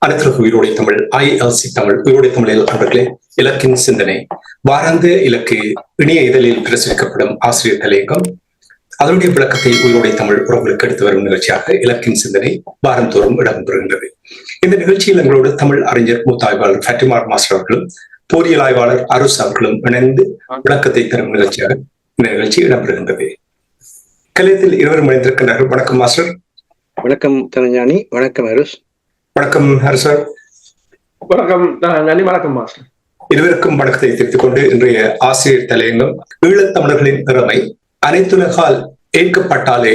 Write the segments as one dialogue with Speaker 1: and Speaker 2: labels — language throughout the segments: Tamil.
Speaker 1: அனைத்துலக உயிரோடை தமிழ் ILC தமிழ் உயிரோடை தமிழில் அவர்களே இலக்கின் சிந்தனை வாராந்த இலக்கு இணைய இதழில் பிரசுரிக்கப்படும் ஆசிரியர் தலையங்கம் அதனுடைய விளக்கத்தை உயிரோடை தமிழ் உறவுகளுக்கு எடுத்து வரும் நிகழ்ச்சியாக இலக்கின் சிந்தனை வாரந்தோறும் இடம்பெறுகின்றது. இந்த நிகழ்ச்சியில் எங்களோடு தமிழ் அறிஞர் மூத்தாய்வாளர் ஃபட்டிமார் மாஸ்டர் அவர்களும் போரியல் ஆய்வாளர் அருஸ் அவர்களும் இணைந்து விளக்கத்தை தரும் நிகழ்ச்சியாக இந்த நிகழ்ச்சி இடம்பெறுகின்றது. கலையத்தில் இருவரும் இணைந்திருக்கின்றார்கள். வணக்கம் மாஸ்டர்.
Speaker 2: வணக்கம் தனஞானி. வணக்கம் அருஸ்.
Speaker 1: வணக்கம் ஹர்சர்.
Speaker 3: வணக்கம் தனஞானி. வணக்கம் மாஸ்டர்.
Speaker 1: இருவருக்கும் வணக்கத்தை தெரிவித்துக் கொண்டு இன்றைய ஆசிரியர் தலையங்கம் ஈழத்தமிழர்களின் திறமை அனைத்துலகால் ஏற்கப்பட்டாலே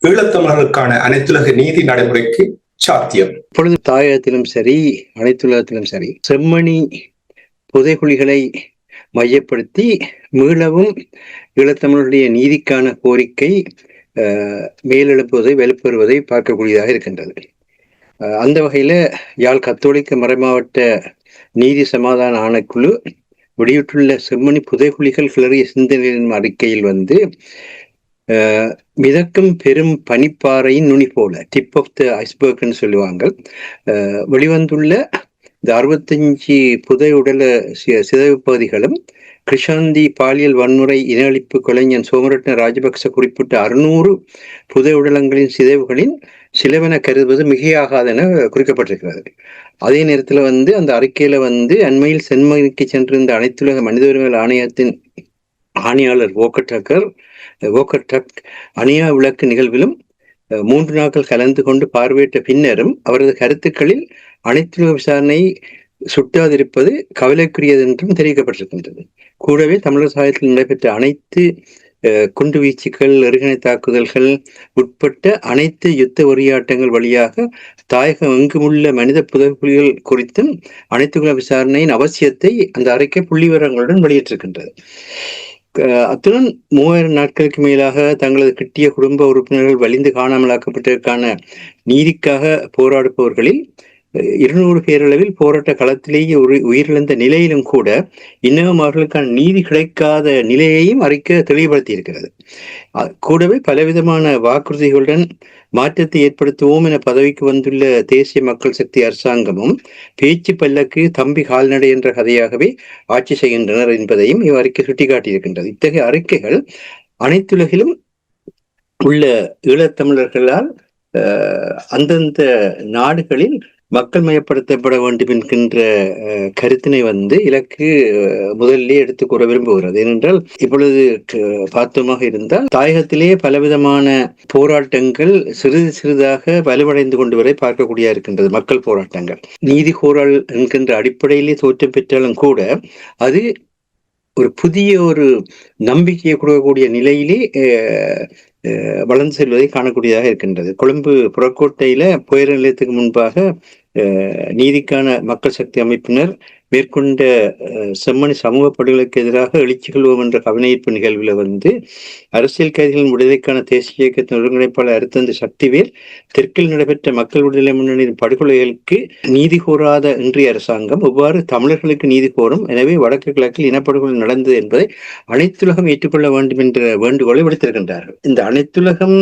Speaker 1: ஈழத்தமிழர்களுக்கான அனைத்துலக நீதி நடைமுறைக்கு சாத்தியம்.
Speaker 2: இப்பொழுது தாயகத்திலும் சரி அனைத்துலகத்திலும் சரி செம்மணி புதைகுழிகளை மையப்படுத்தி மீளவும் ஈழத்தமிழர்களுடைய நீதிக்கான கோரிக்கை மேலெழுப்புவதை வெளிப்பெறுவதை பார்க்கக்கூடியதாக இருக்கின்றது. அந்த வகையில யாழ் கத்தோலிக்க மறைமாவட்ட நீதி சமாதான ஆணைக்குழு வெளியிட்டுள்ள செம்மணி புதைகுழிகள் கிளறிய சிந்தனையின் அறிக்கையில் மிதக்கும் பெரும் பனிப்பாறையின் நுனி போல டிப் ஆஃப் த ஐஸ்பர்க்னு சொல்லுவாங்க. வெளிவந்துள்ள இந்த 65 புதை உடல சிதைவு பகுதிகளும் கிருஷாந்தி பாலியல் வன்முறை இனஅழிப்பு கொலைஞன் சோமரட்ன ராஜபக்ச குறிப்பிட்ட 600 புதை உடலங்களின் சிதைவுகளின் சிலவென கருதுவது மிகையாகாதென குறிக்கப்பட்டிருக்கிறது. அதே நேரத்துல அந்த அறிக்கையில அண்மையில் சென்மணிக்கு சென்றிருந்த அனைத்துலக மனித உரிமைகள் ஆணையத்தின் ஆணையாளர் வோக்கர் டக் அணியா விளக்கு நிகழ்விலும் 3 நாட்கள் கலந்து கொண்டு பார்வையிட்ட பின்னரும் அவரது கருத்துக்களில் அனைத்துலக விசாரணை சுட்டாதிருப்பது கவலைக்குரியது என்றும் தெரிவிக்கப்பட்டிருக்கின்றது. கூடவே தமிழர் சாயத்தில் நடைபெற்ற அனைத்து குண்டு வீச்சுக்கள், எறிகணை தாக்குதல்கள் உட்பட்ட அனைத்து யுத்த உரையாட்டங்கள் வழியாக தாயகம் எங்குமுள்ள மனித புதைகுழிகள் குறித்தும் அனைத்துலக விசாரணையின் அவசியத்தை அந்த அறிக்கை புள்ளிவிவரங்களுடன் வெளியிட்டிருக்கின்றது. அத்துடன் 3000 நாட்களுக்கு மேலாக தங்களது கிட்டிய குடும்ப உறுப்பினர்கள் வலிந்து காணாமலாக்கப்பட்டதற்கான நீதிக்காக போராடுபவர்களில் 200 பேரளவில் போராட்ட களத்திலேயே உயிரிழந்த நிலையிலும் கூட இன்னமும் அவர்களுக்கான நீதி கிடைக்காத நிலையையும் அறிக்கை தெளிவுபடுத்தி இருக்கிறது. கூடவே பலவிதமான வாக்குறுதிகளுடன் மாற்றத்தை ஏற்படுத்துவோம் என பதவிக்கு வந்துள்ள தேசிய மக்கள் சக்தி அரசாங்கமும் பேச்சு பல்லக்கு தம்பி கால்நடை என்ற கதையாகவே ஆட்சி செய்கின்றனர் என்பதையும் அறிக்கை சுட்டிக்காட்டியிருக்கின்றது. இத்தகைய அறிக்கைகள் அனைத்துலகிலும் உள்ள ஈழத்தமிழர்களால் அந்தந்த நாடுகளில் மக்கள் மயப்படுத்தப்பட வேண்டும் என்கின்ற கருத்தினை இலக்கு முதலிலே எடுத்து கூற விரும்புகிறது. ஏனென்றால் இப்பொழுது பார்த்தமாக இருந்தால் தாயகத்திலே பலவிதமான போராட்டங்கள் சிறிது சிறிதாக வலுவடைந்து கொண்டு வரை பார்க்கக்கூடிய இருக்கின்றது. மக்கள் போராட்டங்கள் நீதி கோரல் என்கின்ற அடிப்படையிலே தோற்றம் பெற்றாலும் கூட அது ஒரு புதிய ஒரு நம்பிக்கையை கொடுக்கக்கூடிய நிலையிலே வளர்ந்து செல்வதை காணக்கூடியதாக இருக்கின்றது. கொழும்பு புறக்கோட்டையில புயல் நிலையத்துக்கு முன்பாக நீதிக்கான மக்கள் சக்தி அமைப்பினர் மேற்கொண்ட செம்மணி சமூக படுகொலைக்கு எதிராக எழுச்சி கொள்வோம் என்ற கவனஈர்ப்பு நிகழ்வில் அரசியல் கைதிகளின் விடுதலைக்கான தேசிய இயக்கத்தின் ஒருங்கிணைப்பாளர் அருத்தந்தி சக்திவேல் தெற்கில் நடைபெற்ற மக்கள் விடுதலை முன்னணியின் படுகொலைகளுக்கு நீதி கோராத இன்றைய அரசாங்கம் எவ்வாறு தமிழர்களுக்கு நீதி கோரும், எனவே வடக்கு கிழக்கில் இனப்படுகொலை நடந்தது என்பதை அனைத்துலகம் ஏற்றுக்கொள்ள வேண்டும் என்ற வேண்டுகோளை விடுத்திருக்கின்றார்கள். இந்த அனைத்துலகம்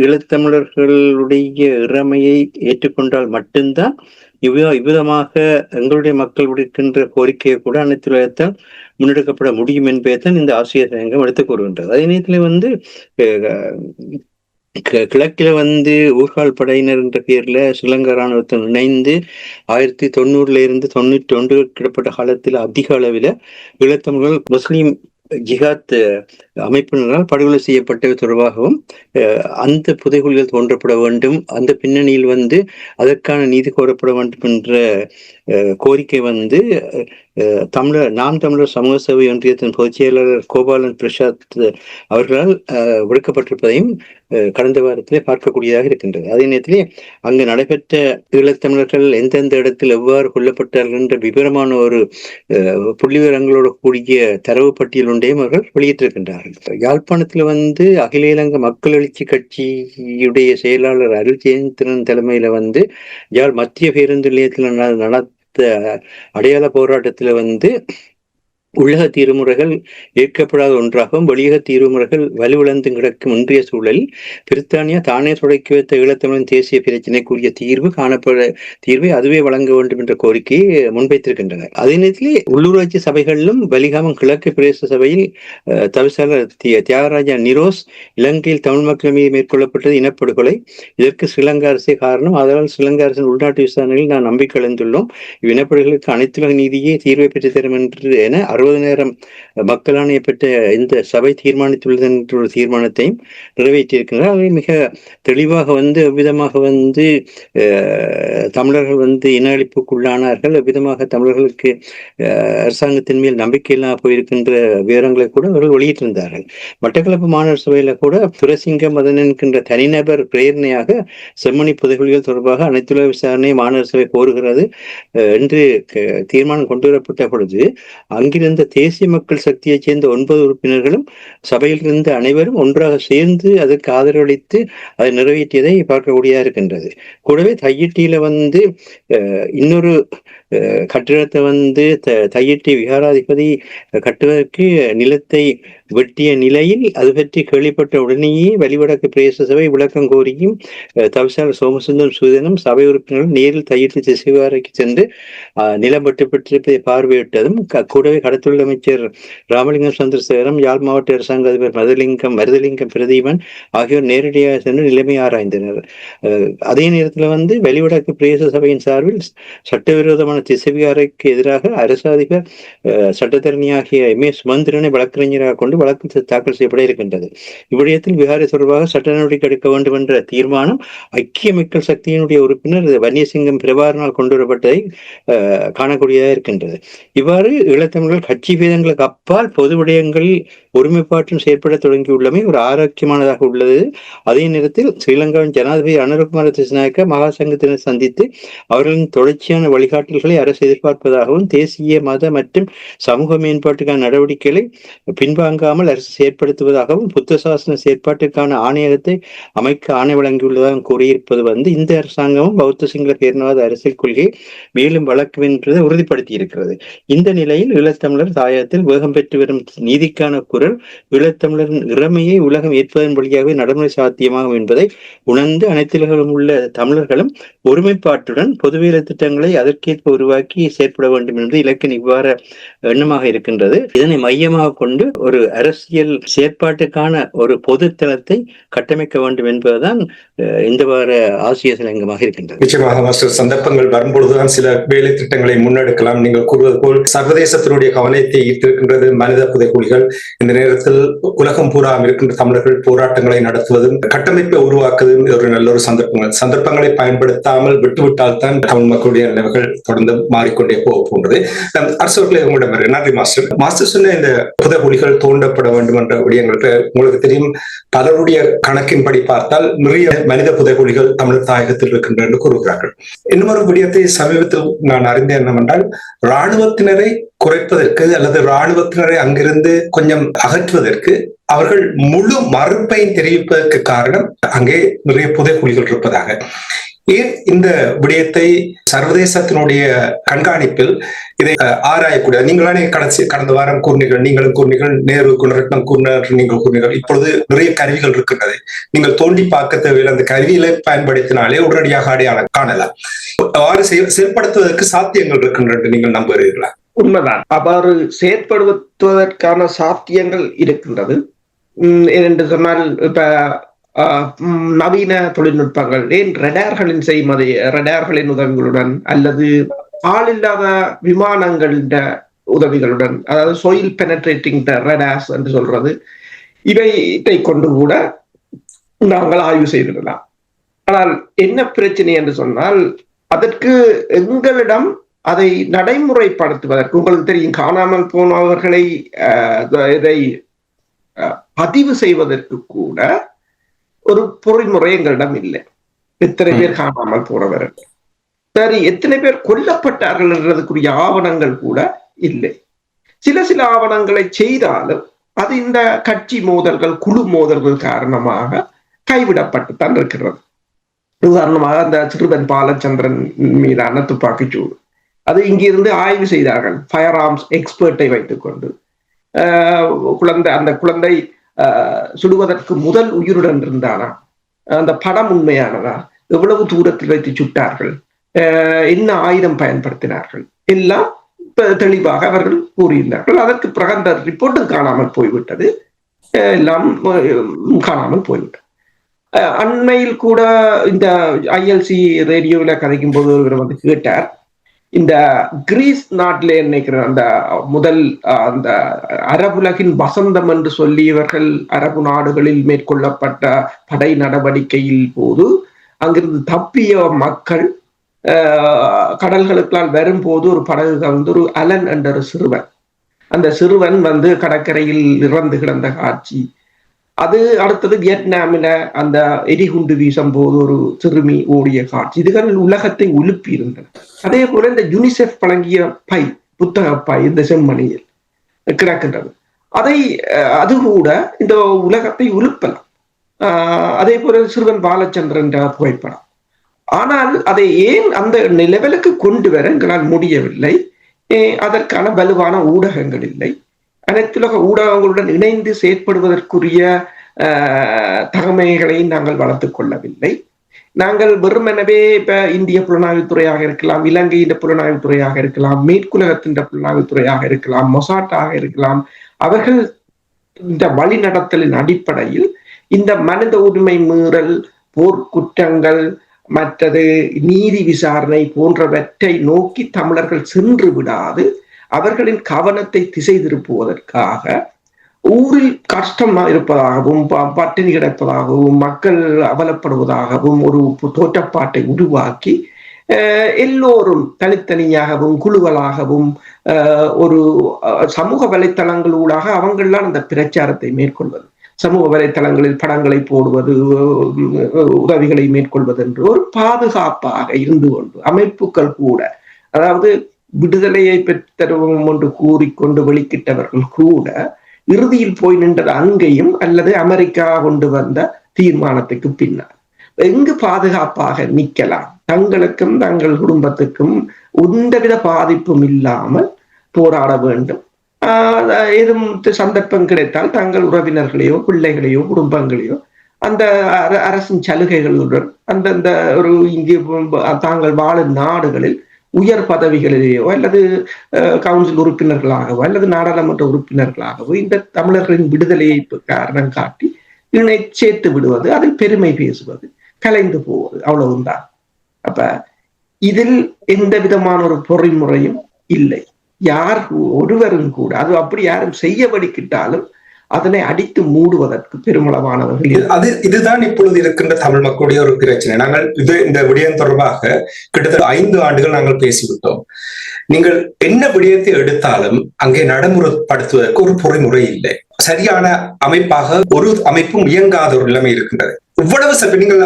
Speaker 2: ஈழத்தமிழர்களுடைய இறமையை ஏற்றுக்கொண்டால் மட்டும்தான் இவ்விதமாக எங்களுடைய மக்கள் விடுக்கின்ற கோரிக்கையை கூட அனைத்துலகத்தால் முன்னெடுக்கப்பட முடியும் என்பதைத்தான் இந்த ஆசிரியர் தலையங்கம் எடுத்துக் கூறுகின்றது. அதே நேரத்தில் கிழக்கில ஊர்கால் படையினர் என்ற பேர்ல ஸ்ரீலங்கா இராணுவத்தில் இணைந்து 1990 இருந்து 91 கிடப்பட்ட காலத்தில் அதிக அளவில் ஈழத்தமிழர்கள் முஸ்லீம் ஜிஹாத் அமைப்பினரால் படுகொலை செய்யப்பட்டது தொடர்பாகவும் அந்த புதைகுழிகள் தோன்றப்பட வேண்டும், அந்த பின்னணியில் அதற்கான நீதி கோரப்பட வேண்டும் என்ற கோரிக்கை நாம் தமிழர் சமூக சேவை ஒன்றியத்தின் பொதுச் செயலாளர் கோபாலன் பிரசாத் அவர்களால் விடுக்கப்பட்டிருப்பதையும் கடந்த வாரத்திலே பார்க்கக்கூடியதாக இருக்கின்றது. அதே நேரத்திலே அங்கு நடைபெற்ற ஈழத்தமிழர்கள் எந்தெந்த இடத்தில் எவ்வாறு கொல்லப்பட்டார்கள் என்ற விவரமான ஒரு புள்ளிவிவரங்களோடு கூடிய தரவு பட்டியல் ஒன்றையும் அவர்கள் வெளியிட்டிருக்கின்றார்கள். யாழ்ப்பாணத்தில் அகில இலங்கை மக்கள் எழுச்சி கட்சியுடைய செயலாளர் அருள் ஜெயந்திரன் தலைமையில யாழ் மத்திய பேருந்து நிலையத்தில் நடத்த அடையாள போராட்டத்துல உள்ளக தீர்வுமுறைகள் ஏற்கப்படாத ஒன்றாகவும் வெளியக தீர்வுமுறைகள் வலுவிழந்து கிடக்கும் இன்றைய சூழலில் பிரித்தானியா தானே தொடக்கி வைத்த ஈழத்தமிழின் தேசிய பிரச்சினைக்குரிய தீர்வை அதுவே வழங்க வேண்டும் என்ற கோரிக்கையை முன்வைத்திருக்கின்றனர். அதே நேரத்திலே உள்ளூராட்சி சபைகளிலும் வலிகாமம் கிழக்கு பிரதேச சபையில் தவிசாளர் தியாகராஜா நிரோஸ் இலங்கையில் தமிழ் மக்கள் மீது மேற்கொள்ளப்பட்டது இனப்படுகொலை, இதற்கு ஸ்ரீலங்கா அரசே காரணம், அதனால் ஸ்ரீலங்கா அரசின் உள்நாட்டு விசாரணையில் நான் நம்பிக்கை இழந்துள்ளோம், இவ்வினப்படுகளுக்கு அனைத்துலக நீதியே தீர்வை பெற்றுத்தரும் என 60,000 மக்களாணைய பெற்ற இந்த சபை தீர்மானித்துள்ளது என்ற ஒரு தீர்மானத்தையும் நிறைவேற்றியிருக்கிறார். அவை மிக தெளிவாக எவ்விதமாக தமிழர்கள் இன அழிப்புக்குள்ளானார்கள், எவ்விதமாக தமிழர்களுக்கு அரசாங்கத்தின் மேல் நம்பிக்கை இல்லாமல் போயிருக்கின்ற விவரங்களை கூட அவர்கள் வெளியிட்டிருந்தார்கள். மட்டக்களப்பு மாநகர சபையில கூட துரசிங்கம் மதன் என்கின்ற தனிநபர் பிரேரணையாக செம்மணி புதைகுழிகள் தொடர்பாக அனைத்துலக விசாரணை மாநகர சபை கோருகிறது என்று தீர்மானம் கொண்டு வரப்பட்ட பொழுது அங்கிருந்த தேசிய மக்கள் சக்தியைச் சேர்ந்த 9 உறுப்பினர்களும் சபையில் இருந்த அனைவரும் ஒன்றாக சேர்ந்து அதற்கு ஆதரவளித்து அதை நிறைவேற்றியதை பார்க்கக்கூடியதாக இருக்கின்றது. கூடவே தையிட்டியில இன்னொரு கட்டிடத்தை தையிட்டி விகாராதிபதி கட்டுவதற்கு நிலத்தை வெட்டிய நிலையில் அது பற்றி கேள்விப்பட்ட உடனேயே வலிவடக்கு பிரதேச சபை விளக்கம் கோரியும் தவிசாளர் சோமசுந்தரம் சூதனும் சபை உறுப்பினர்கள் நேரில் தையிட்டி திசைவாரைக்கு சென்று நிலம் வெட்டப்பட்டிருப்பதை பார்வையிட்டதும் கூடவே கடத்தொழில் அமைச்சர் ராமலிங்கம் சந்திரசேகரம், யாழ் மாவட்ட அரசாங்க அதிபர் மருதலிங்கம் பிரதீபன் ஆகியோர் நேரடியாக சென்று நிலைமை ஆராய்ந்தனர். அதே நேரத்தில் வலிவடக்கு பிரதேச சபையின் சார்பில் சட்டவிரோதமான திசைவிகாரைக்கு எதிராக அரசு அதிபர் சட்டத்தரணியாகிய எம் ஏ சுமந்திரனை வழக்கறிஞராக கொண்டு வழக்கு தாக்கல் செய்யப்பட இருக்கின்றது. இவ்விடயத்தில் விகாரை தொடர்பாக சட்ட நடவடிக்கை எடுக்க வேண்டும் என்ற தீர்மானம் ஐக்கிய மக்கள் சக்தியினுடைய உறுப்பினர் வன்னியசிங்கம் பிரபாரனால் கொண்டு வரப்பட்டதை காணக்கூடியதாக இருக்கின்றது. இவ்வாறு ஈழத்தமிழர்கள் கட்சி பேதங்களுக்கு அப்பால் பொது விடயங்களில் ஒருமைப்பாற்றும் செயற்பட தொடங்கியுள்ளமை ஒரு ஆரோக்கியமானதாக உள்ளது. அதே நேரத்தில் ஸ்ரீலங்காவின் ஜனாதிபதி அனுரகுமார திசாநாயக்க மகாசங்கத்தினர் சந்தித்து அவர்களின் தொடர்ச்சியான வழிகாட்டல்களை அரசு எதிர்பார்ப்பதாகவும் தேசிய மத மற்றும் சமூக மேம்பாட்டுக்கான நடவடிக்கைகளை பின்வாங்காமல் அரசு செயற்படுத்துவதாகவும் புத்த சாசன செயற்பாட்டிற்கான ஆணையகத்தை அமைக்க ஆணை வழங்கியுள்ளதாகவும் கூறியிருப்பது இந்த அரசாங்கமும் பௌத்த சிங்கள பேரினவாத அரசியல் கொள்கையை மேலும் வழக்கும் என்பதை உறுதிப்படுத்தி இருக்கிறது. இந்த நிலையில் ஈழத்தமிழர் தாயகத்தில் வேகம் பெற்று வரும் நீதிக்கான குரல் ஈழத்தமிழரின் இறமையை உலகம் ஏற்பதன் வழியாகவே நடைமுறை சாத்தியமாகும் என்பதை உணர்ந்து அனைத்துலகிலும் உள்ள தமிழர்களும் ஒருமைப்பாட்டுடன் பொதுவேலை திட்டங்களை அதற்கேற்ப உருவாக்கி செயற்பட வேண்டும் என்று இலக்கின் இவ்வாறு எண்ணமாக இருக்கின்றது. இதனை மையமாக கொண்டு ஒரு அரசியல் செயற்பாட்டுக்கான ஒரு பொது தளத்தை கட்டமைக்க வேண்டும் என்பதுதான் இந்த வார ஆசிய சிலங்கமாக இருக்கின்றது.
Speaker 1: நிச்சயமாக மாஸ்டர், சந்தர்ப்பங்கள் வரும்பொழுதுதான் சில வேலை திட்டங்களை முன்னெடுக்கலாம். நீங்கள் கூறுவது போல் சர்வதேசத்தினுடைய கவனத்தை ஈர்த்திருக்கின்றது மனித புதைகுழிகள். இந்த நேரத்தில் உலகம் பூரா இருக்கின்ற தமிழர்கள் போராட்டங்களை நடத்துவதும் கட்டமைப்பை உருவாக்குவதும் ஒரு நல்ல ஒரு சந்தர்ப்பங்களை பயன்படுத்தாமல் விட்டுவிட்டால் தான் தமிழ் மக்களுடைய நிலைமைகள் தொடர்ந்து மாறிக்கொண்டே போகின்றது. அரசவர்களை உங்களிடம் நன்றி மாஸ்டர். மாஸ்டர் சொன்ன இந்த புதைகுழிகள் தோண்டப்பட வேண்டும் என்ற விடயங்களுக்கு உங்களுக்கு தெரியும், பலருடைய கணக்கின்படி பார்த்தால் நிறைய மனித புதைகுழிகள் தமிழ் தாயகத்தில் இருக்கின்றன என்று கூறுகிறார்கள். இன்னொரு விடயத்தை சமீபத்தில் நான் அறிந்தேன் என்னவென்றால், இராணுவத்தினரை குறைப்பதற்கு அல்லது இராணுவத்தினரை அங்கிருந்து கொஞ்சம் அகற்றுவதற்கு அவர்கள் முழு மறுப்பை தெரிவிப்பதற்கு காரணம் அங்கே நிறைய புதைகுழிகள் இருப்பதாக. ஏன் இந்த விடயத்தை சர்வதேசத்தினுடைய கண்காணிப்பில் இதை ஆராயக்கூடிய நீங்களானே கடந்த வாரம் கூறினீர்கள், நீங்களும் கூறினீர்கள், நேரு குணரத்னம் கூறினார், நீங்கள் கூறினீர்கள். இப்பொழுது நிறைய கருவிகள் இருக்கின்றது, நீங்கள் தோண்டி பார்க்க தேவையில்லை, அந்த கருவிகளை பயன்படுத்தினாலே உடனடியாக அடையாளம் காணலாம். அவ்வாறு செயல்படுத்துவதற்கு சாத்தியங்கள் இருக்கின்றன நீங்கள் நம்புகிறீர்களா?
Speaker 3: உண்மைதான், அவ்வாறு செயற்படுத்துவதற்கான சாத்தியங்கள் இருக்கின்றது. என்று சொன்னால் இப்ப நவீன தொழில்நுட்பங்கள், ஏன் ரடார்களின் உதவிகளுடன் அல்லது ஆளில்லாத விமானங்களின் உதவிகளுடன், அதாவது soil penetrating radars என்று சொல்றது, இதை கொண்டு கூட நாங்கள் ஆய்வு செய்திடலாம். ஆனால் என்ன பிரச்சனை என்று சொன்னால், அதற்கு எங்களிடம் அதை நடைமுறைப்படுத்துவதற்கு, உங்களுக்கு தெரியும், காணாமல் போனவர்களை இதை பதிவு செய்வதற்கு கூட ஒரு பொறிமுறை எங்களிடம் இல்லை. எத்தனை பேர் காணாமல் போனவர்கள், சரி எத்தனை பேர் கொல்லப்பட்டார்கள் என்றதுக்குரிய ஆவணங்கள் கூட இல்லை. சில ஆவணங்களை செய்தாலும் அது இந்த கட்சி மோதல்கள், குழு மோதல்கள் காரணமாக கைவிடப்பட்டுத்தான் இருக்கிறது. உதாரணமாக அந்த சிறுவன் பாலச்சந்திரன் மீதான துப்பாக்கிச்சூடு, அது இங்கிருந்து ஆய்வு செய்தார்கள். ஃபயர் ஆர்ம்ஸ் எக்ஸ்பர்ட்டை வைத்துக்கொண்டு அந்த குழந்தை சுடுவதற்கு முதல் உயிருடன் இருந்தானா, அந்த படம் உண்மையானதா, எவ்வளவு தூரத்தில் வைத்து சுட்டார்கள், என்ன ஆயுதம் பயன்படுத்தினார்கள், எல்லாம் தெளிவாக அவர்கள் கூறியிருந்தார்கள். அதற்கு பிறகு அந்த ரிப்போர்ட்டும் காணாமல் போய்விட்டது, எல்லாம் காணாமல் போய்விட்டது. அண்மையில் கூட இந்த ILC ரேடியோவில் கதைக்கும் போது ஒருவர் வந்து கேட்டார், இந்த கிரீஸ் நாட்டிலே நினைக்கிற அந்த முதல் அந்த அரபுலகின் வசந்தம் என்று சொல்லி இவர்கள் அரபு நாடுகளில் மேற்கொள்ளப்பட்ட படை நடவடிக்கையில் போது அங்கிருந்து தப்பிய மக்கள் கடல்களுக்கால் வரும்போது ஒரு படகு வந்து ஒரு அலன் என்ற ஒரு சிறுவன், அந்த சிறுவன் வந்து கடற்கரையில் இறந்து கிடந்த காட்சி. அது அடுத்தது வியட்நாமில அந்த எரிகுண்டு வீசும் போது ஒரு சிறுமி ஓடிய காட்சி. இதுகள் உலகத்தை உலுப்பி இருந்தன. அதே போல இந்த யுனிசெஃப் வழங்கிய பை, புத்தக பை இந்த செம்மணியில் கிடக்கின்றது. அது கூட இந்த உலகத்தை உலுப்பலாம். அதே போல சிறுவன் பாலச்சந்திரன் புகைப்படம். ஆனால் அதை ஏன் அந்த லெவலுக்கு கொண்டு வர எங்களால் முடியவில்லை. அதற்கான வலுவான ஊடகங்கள் இல்லை. அனைத்துலக ஊடகங்களுடன் இணைந்து செயற்படுவதற்குரிய தகமைகளை நாங்கள் வளர்த்துக் கொள்ளவில்லை. நாங்கள் வெறுமெனவே இப்ப இந்திய புலனாய்வுத்துறையாக இருக்கலாம், இலங்கையின் புலனாய்வுத்துறையாக இருக்கலாம், மேற்குலகத்தின் புலனாய்வுத்துறையாக இருக்கலாம், மொசாட்டாக இருக்கலாம், அவர்கள் இந்த வழிநடத்தலின் அடிப்படையில் இந்த மனித உரிமை மீறல், போர்க்குற்றங்கள், மற்றது நீதி விசாரணை போன்றவற்றை நோக்கி தமிழர்கள் சென்று விடாது அவர்களின் கவனத்தை திசை திருப்புவதற்காக ஊரில் கஷ்டம் இருப்பதாகவும் பட்டினி கிடப்பதாகவும் மக்கள் அவலப்படுவதாகவும் ஒரு தோற்றப்பாட்டை உருவாக்கி எல்லோரும் தனித்தனியாகவும் குழுக்களாகவும் ஒரு சமூக வலைத்தளங்களூடாக அவங்களாம் அந்த பிரச்சாரத்தை மேற்கொள்வது, சமூக வலைத்தளங்களில் படங்களை போடுவது, உதவிகளை மேற்கொள்வது என்று ஒரு பாதுகாப்பாக இருந்து கொண்டு அமைப்புகள் கூட, அதாவது விடுதலையை பெற்றவும் என்று கூறிக்கொண்டு வெளிக்கிட்டவர்கள் கூட இறுதியில் போய் நின்றது அங்கேயும் அல்லது அமெரிக்கா கொண்டு வந்த தீர்மானத்துக்கு பின்னால் எங்கு பாதுகாப்பாக நிற்கலாம், தங்களுக்கும் தங்கள் குடும்பத்துக்கும் எந்தவித பாதிப்பும் இல்லாமல் போராட வேண்டும். ஏதும் சந்தர்ப்பம் கிடைத்தால் தங்கள் உறவினர்களையோ பிள்ளைகளையோ குடும்பங்களையோ அந்த அரசின் சலுகைகளுடன் அந்தந்த ஒரு இங்கே தாங்கள் வாழும் நாடுகளில் உயர் பதவிகளிலேயோ அல்லது கவுன்சில் உறுப்பினர்களாகவோ அல்லது நாடாளுமன்ற உறுப்பினர்களாகவோ இந்த தமிழர்களின் விடுதலையை காரணம் காட்டி இணை சேர்த்து விடுவது, அதில் பெருமை பேசுவது, கலைந்து போவது, அவ்வளவுதான். அப்ப இதில் எந்த விதமான ஒரு பொறிமுறையும் இல்லை. யார் ஒருவரும் கூட அது அப்படி யாரும் செய்ய வடிக்கிட்டாலும் அதனை அடித்து மூடுவதற்கு பெருமளவானவர்கள்.
Speaker 1: இதுதான் இப்பொழுது இருக்கின்ற தமிழ் மக்களுடைய ஒரு பிரச்சனை. நாங்கள் இந்த விடயம் தொடர்பாக கிட்டத்தட்ட 5 ஆண்டுகள் நாங்கள் பேசிவிட்டோம். நீங்கள் என்ன விடயத்தை எடுத்தாலும் அங்கே நடைமுறைப்படுத்துவதற்கு ஒரு பொறிமுறை இல்லை. சரியான அமைப்பாக ஒரு அமைப்பும் இயங்காத ஒரு நிலைமை இருக்கின்றது. இவ்வளவு நீங்கள்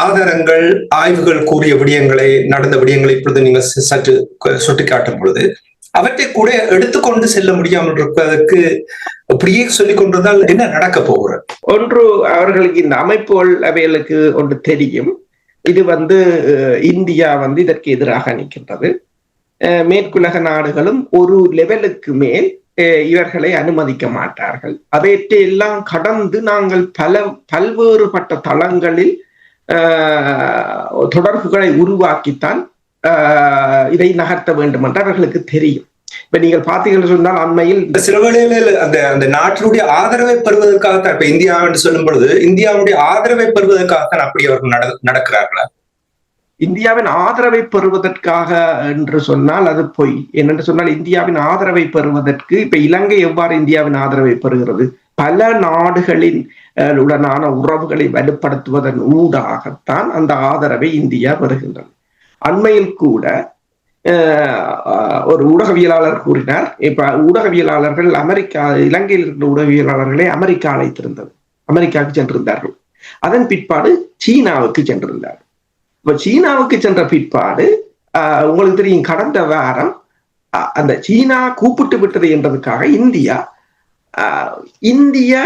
Speaker 1: ஆதாரங்கள், ஆய்வுகள் கூறிய விடயங்களை, நடந்த விடயங்களை இப்பொழுது நீங்கள் சற்று சுட்டிக்காட்டும் பொழுது அவற்றை கூட எடுத்துக்கொண்டு செல்ல முடியாமல் இருப்பதற்கு அப்படியே சொல்லிக் கொண்டிருந்தால் என்ன நடக்க போகிறது?
Speaker 3: ஒன்று, அவர்களுக்கு இந்த அமைப்புகள் அவைகளுக்கு ஒன்று தெரியும். இது இந்தியா இதற்கு எதிராக நிற்கின்றது. மேற்குலக நாடுகளும் ஒரு லெவலுக்கு மேல் இவர்களை அனுமதிக்க மாட்டார்கள். அவற்றையெல்லாம் கடந்து நாங்கள் பல்வேறுபட்ட தளங்களில் தொடர்புகளை உருவாக்கித்தான் இதை நகர்த்த வேண்டும் என்று அவர்களுக்கு தெரியும். இப்ப நீங்கள் பார்த்தீங்கன்னு சொன்னால் அண்மையில்
Speaker 1: சில வேளைகளில் அந்த நாட்டினுடைய ஆதரவை பெறுவதற்காகத்தான், இப்ப இந்தியா என்று சொல்லும் பொழுது இந்தியாவுடைய ஆதரவை பெறுவதற்காகத்தான் அப்படி அவர்கள் நடக்கிறார்களா?
Speaker 3: இந்தியாவின் ஆதரவை பெறுவதற்காக என்று சொன்னால் அது பொய். என்னென்று சொன்னால் இந்தியாவின் ஆதரவை பெறுவதற்கு இப்ப இலங்கை எவ்வாறு இந்தியாவின் ஆதரவை பெறுகிறது? பல நாடுகளின் உடனான உறவுகளை வலுப்படுத்துவதன் ஊடாகத்தான் அந்த ஆதரவை இந்தியா பெறுகின்றது. அண்மையில் கூட ஒரு ஊடகவியலாளர் கூறினார், இப்ப ஊடகவியலாளர்கள் இலங்கையில் இருக்கிற ஊடகவியலாளர்களை அமெரிக்கா அழைத்திருந்தது, அமெரிக்காவுக்கு சென்றிருந்தார்கள். அதன் பிற்பாடு சீனாவுக்கு சென்றிருந்தார்கள். இப்ப சீனாவுக்கு சென்ற பிற்பாடு உங்களுக்கு தெரியும், கடந்த வாரம் அந்த சீனா கூப்பிட்டு விட்டது என்றதுக்காக இந்தியா